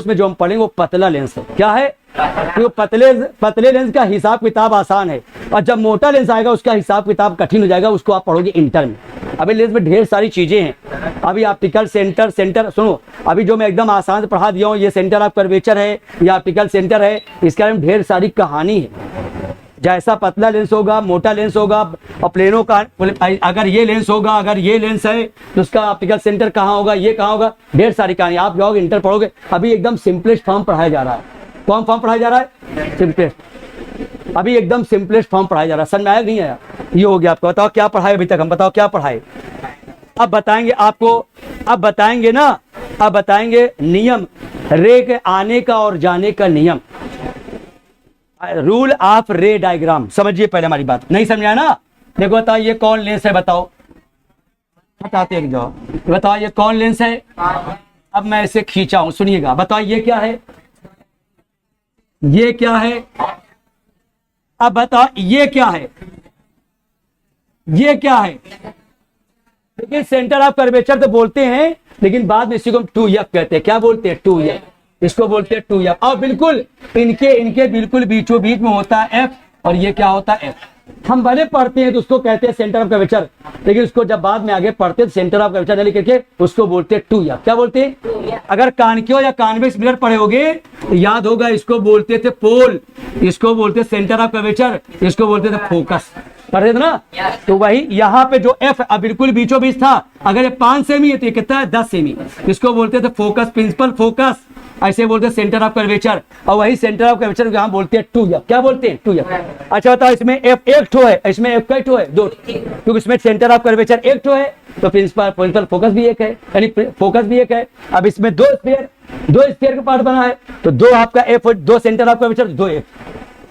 में जो हम पढ़ेंगे वो पतला लेंस है। क्या है? तो पतले लेंस का हिसाब किताब आसान है, और जब मोटा लेंस आएगा उसका हिसाब किताब कठिन हो जाएगा, उसको आप पढ़ोगे इंटर में। अभी लेंस में ढेर सारी चीजें हैं। अभी ऑप्टिकल सेंटर सुनो, अभी जो मैं एकदम आसान से पढ़ा दिया हूँ, ये सेंटर ऑफ कर्वेचर है, या ऑप्टिकल सेंटर है, इसके बारे में ढेर सारी कहानी है। जैसा पतला लेंस होगा, मोटा लेंस होगा, और प्लेनों का, अगर ये लेंस होगा, अगर ये लेंस है तो उसका ऑप्टिकल सेंटर कहाँ होगा, ये कहाँ होगा, ढेर सारी कहानी। आप जाओगे इंटर पढ़ोगे, अभी एकदम सिंपलेस्ट फॉर्म पढ़ाया जा रहा है। कौन फॉर्म पढ़ाया जा रहा है? सिंपलेस्ट। अभी एकदम सिंपलेस्ट फॉर्म पढ़ाया जा रहा है। समझ में आया नहीं आया? ये हो गया आपको। बताओ क्या पढ़ाए अभी तक हम, बताओ क्या पढ़ाए? अब बताएंगे आपको, अब बताएंगे ना, अब बताएंगे नियम, रे के आने का और जाने का नियम, रूल ऑफ रे डायग्राम। समझिए पहले हमारी बात, नहीं समझा ना? देखो बताओ ये कौन लेंस है, बताओ हटाते एक जाओ। बताओ ये कौन लेंस है? अब मैं इसे खींचा हूं, सुनिएगा। बताओ ये क्या है? ये क्या है? अब बताओ ये क्या है? ये क्या है? देखिए सेंटर ऑफ कर्वेचर तो बोलते हैं, लेकिन बाद में इसी को हम 2f कहते हैं। क्या बोलते हैं? 2f। इसको बोलते हैं 2f। और बिल्कुल इनके बिल्कुल बीचों बीच में होता है f, और ये क्या होता है? f। हम भले पढ़ते हैं तो उसको कहते हैं सेंटर ऑफ कर्वेचर, लेकिन उसको जब बाद में आगे पढ़ते हैं सेंटर ऑफ कर्वेचर नहीं करके उसको बोलते हैं 2f। क्या बोलते हैं? अगर कानक्यो या कॉन्वेक्स मिरर पढ़े होगे तो याद होगा, इसको बोलते थे पोल, इसको बोलते सेंटर ऑफ कर्वेचर, इसको बोलते थे फोकस। पढ़े थे ना? तो वही यहाँ पे जो f अब बिल्कुल बीचों बीच था, अगर ये 5 सेमी है तो ये कितना है? 10 सेमी। इसको बोलते थे फोकस, प्रिंसिपल फोकस, ऐसे बोलते हैं सेंटर ऑफ कर्वेचर। और वही सेंटर ऑफ कर्वेचर को यहाँ बोलते हैं 2f। क्या बोलते हैं? 2f। अच्छा बताओ, इसमें f एक ठो है, इसमें f कई ठो है? 2, क्योंकि इसमें सेंटर ऑफ कर्वेचर एक ठो है, तो प्रिंसिपल फोकस भी एक है, यानी फोकस भी एक है। अब इसमें दो स्फीयर का पार्ट बना है, तो 2 आपका f, 2 centre of curvature, 2f।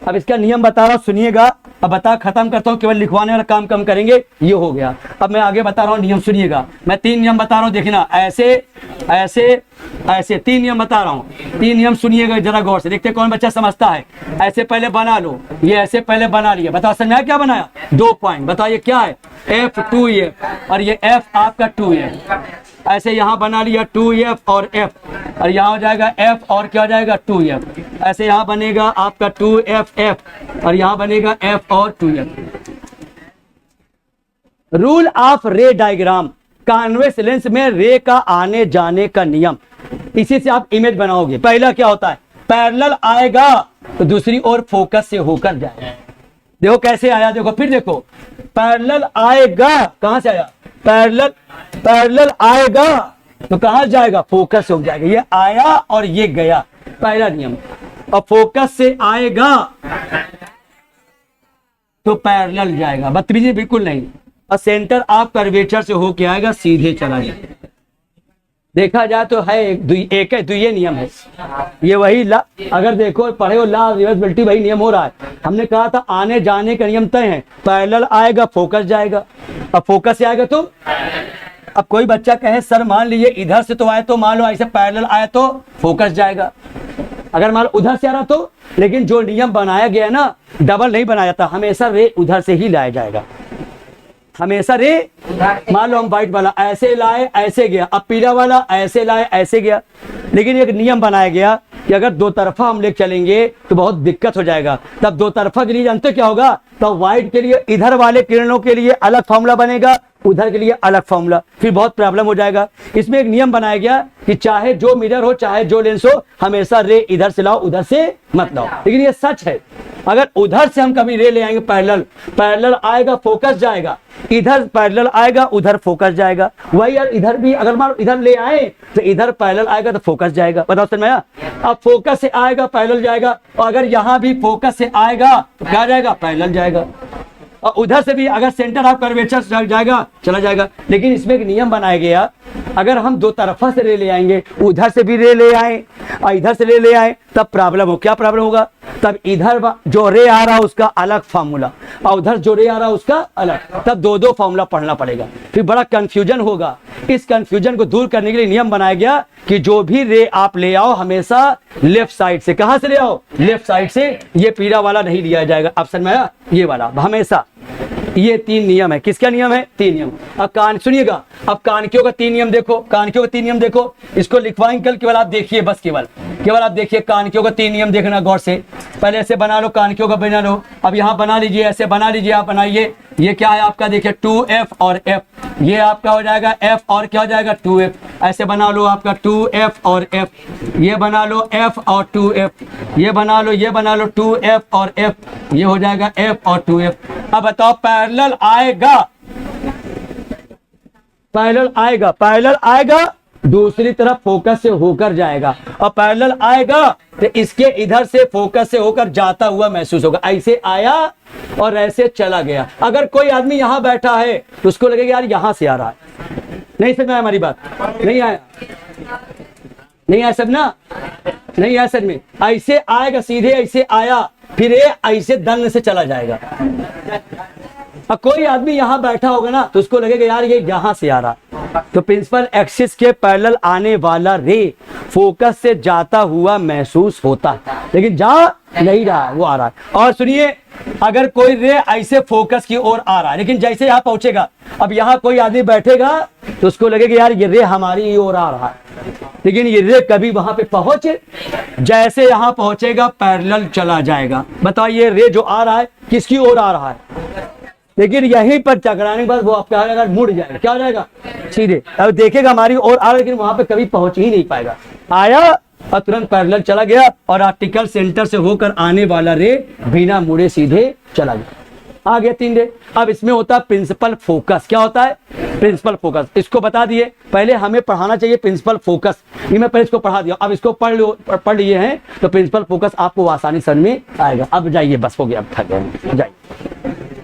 अब इसका नियम बता रहा हूं, सुनिएगा। अब बता खत्म करता हूं, केवल लिखवाने वाला काम कम करेंगे, ये हो गया। अब मैं आगे बता रहा हूं नियम, सुनिएगा। मैं 3 नियम बता रहा हूं, देखना। ऐसे ऐसे ऐसे 3 नियम बता रहा हूं। 3 नियम सुनिएगा जरा गौर से, देखते कौन बच्चा समझता है। ऐसे पहले बना लो, ये ऐसे पहले बना लिया। बताओ समझ में क्या बनाया? 2 पॉइंट। बताओ ये क्या है? f 2f, और ये f आपका 2f। ऐसे यहाँ बना लिया 2f और f, और यहाँ हो जाएगा f और क्या हो जाएगा? 2f। ऐसे यहाँ बनेगा आपका 2f f, और यहाँ बनेगा f और 2f। रूल ऑफ रे डायग्राम, कॉन्वेक्स लेंस में रे का आने जाने का नियम। इसी से आप इमेज बनाओगे। पहला क्या होता है? पैरेलल आएगा तो दूसरी ओर फोकस से होकर जाएगा। देखो कैसे आया, देखो फिर देखो। पैरेलल आएगा, कहां से आया? पैरेलल आएगा तो कहां जाएगा? फोकस से हो जाएगा। ये आया और ये गया, पहला नियम। और फोकस से आएगा तो पैरेलल जाएगा, बदतमीजी बिल्कुल नहीं। और सेंटर ऑफ कर्वेचर से होके आएगा, सीधे चला जाएगा। देखा जाए तो है एक है, ये नियम है। ये वही अगर देखो पढ़े हो, ला रिवर्सिबिलिटी वही नियम हो रहा है। हमने कहा था आने जाने का नियम तय है। पैरेलल आएगा फोकस जाएगा, अब फोकस से आएगा तो। अब कोई बच्चा कहे सर मान लीजिए इधर से तो आए, तो मान लो ऐसे पैरेलल आया तो फोकस जाएगा। अगर मान लो उधर से आ रहा तो, लेकिन जो नियम बनाया गया है ना, डबल नहीं बनाया था, हमेशा रे उधर से ही लाया जाएगा। हमेशा रे, मान लो हम व्हाइट वाला ऐसे लाए ऐसे गया, अब पीला वाला ऐसे लाए ऐसे गया। लेकिन एक नियम बनाया गया कि अगर 2 तरफा हम लेकर चलेंगे तो बहुत दिक्कत हो जाएगा। तब 2 तरफा के लिए जानते क्या होगा? तो व्हाइट के लिए इधर वाले किरणों के लिए अलग फॉर्मूला बनेगा, उधर के लिए अलग फॉर्मूला, फिर बहुत प्रॉब्लम हो जाएगा। इसमें एक नियम बनाया गया कि चाहे जो मिरर हो चाहे जो लेंस हो, हमेशा रे इधर से लाओ उधर से मत लाओ। लेकिन ये सच है, अगर उधर से हम कभी रे ले आएंगे पैरेलल आएगा फोकस जाएगा, इधर पैरेलल आएगा उधर फोकस जाएगा। वही यार इधर भी अगर मान इधर ले आए तो इधर पैरेलल आएगा तो फोकस जाएगा। बताओ समझ में आया? अब फोकस से आएगा पैरेलल जाएगा, और अगर यहाँ भी फोकस से आएगा तो क्या जाएगा? पैरेलल जाएगा। और उधर से भी अगर सेंटर ऑफ कर्वेचर जाएगा चला जाएगा। लेकिन इसमें एक नियम बनाया गया, अगर हम 2 तरफा से रे ले आएंगे, उधर से भी रे ले आए और इधर से ले आए, तब प्रॉब्लम हो। क्या प्रॉब्लम होगा? तब इधर जो रे आ रहा उसका अलग फॉर्मूला और उधर जो रे आ रहा उसका अलग, तब 2 फॉर्मूला पढ़ना पड़ेगा, फिर बड़ा कंफ्यूजन होगा। इस कंफ्यूजन को दूर करने के लिए नियम बनाया गया कि जो भी रे आप ले आओ हमेशा लेफ्ट साइड से। कहां से ले आओ? लेफ्ट साइड से। ये पीला वाला नहीं लिया जाएगा, ऑप्शन में आया ये वाला हमेशा। ये 3 नियम है। किसका नियम है? 3 नियम। अब सुनिएगा, अब कानक्यों का 3 नियम देखो, कानक्यों का 3 नियम देखो। इसको लिखवाएंगे कल, केवल आप देखिए, बस केवल आप देखिए कानक्यों का 3 नियम देखना गौर से। पहले ऐसे बना लो, कानक्यों का बना लो। अब यहाँ बना लीजिए, ऐसे बना लीजिए, आप बनाइए। ये क्या है आपका? देखिए 2f और f, ये आपका हो जाएगा f और क्या हो जाएगा? 2f। ऐसे बना लो आपका 2f और f, ये बना लो f और 2f, ये बना लो 2f और f, ये हो जाएगा f और 2f। अब बताओ पैरेलल आएगा दूसरी तरफ फोकस से होकर जाएगा, और पैरेलल आएगा तो इसके इधर से फोकस से होकर जाता हुआ महसूस होगा। ऐसे आया और ऐसे चला गया। अगर कोई आदमी यहाँ बैठा है तो उसको लगेगा यार यहाँ से आ रहा है। नहीं समझ में आया हमारी बात? नहीं आया सब ना? नहीं आया समझ में? ऐसे आएगा सीधे, ऐसे आया, फिर ऐसे दन से चला जाएगा। अब कोई आदमी यहाँ बैठा होगा ना तो उसको लगेगा यार ये यहाँ से आ रहा। तो प्रिंसिपल एक्सिस के पैरेलल आने वाला रे फोकस से जाता हुआ महसूस होता है, लेकिन जा नहीं रहा है, वो आ रहा है। और सुनिए, अगर कोई रे ऐसे फोकस की ओर आ रहा है, लेकिन जैसे यहाँ पहुंचेगा, अब यहाँ कोई आदमी बैठेगा तो उसको लगेगा यार ये रे हमारी ओर आ रहा है, लेकिन ये रे कभी वहां पे पहुंचे, जैसे यहाँ पहुंचेगा पैरेलल चला जाएगा। बताइए रे जो आ रहा है किसकी ओर आ रहा है, लेकिन यहीं पर टकराने के बाद वो आपका आएगा मुड़ जाएगा, क्या हो जाएगा सीधे, अब देखेगा हमारी ओर आ रहा है, लेकिन वहां पे कभी पहुंच ही नहीं पाएगा। आया और तुरंत पैरेलल चला गया और आर्टिकल सेंटर से होकर आने वाला रे बिना मुड़े सीधे चला गया। आ गया 3 रे। अब इसमें होता है प्रिंसिपल फोकस। क्या होता है? Principal focus. इसको बता दिए, पहले हमें पढ़ाना चाहिए प्रिंसिपल फोकस, ये मैं पहले इसको पढ़ा दिया, अब इसको पढ़ लिए हैं तो प्रिंसिपल फोकस आपको आसानी समझ में आएगा। अब जाइए, बस हो गया, अब थक गए, जाइए।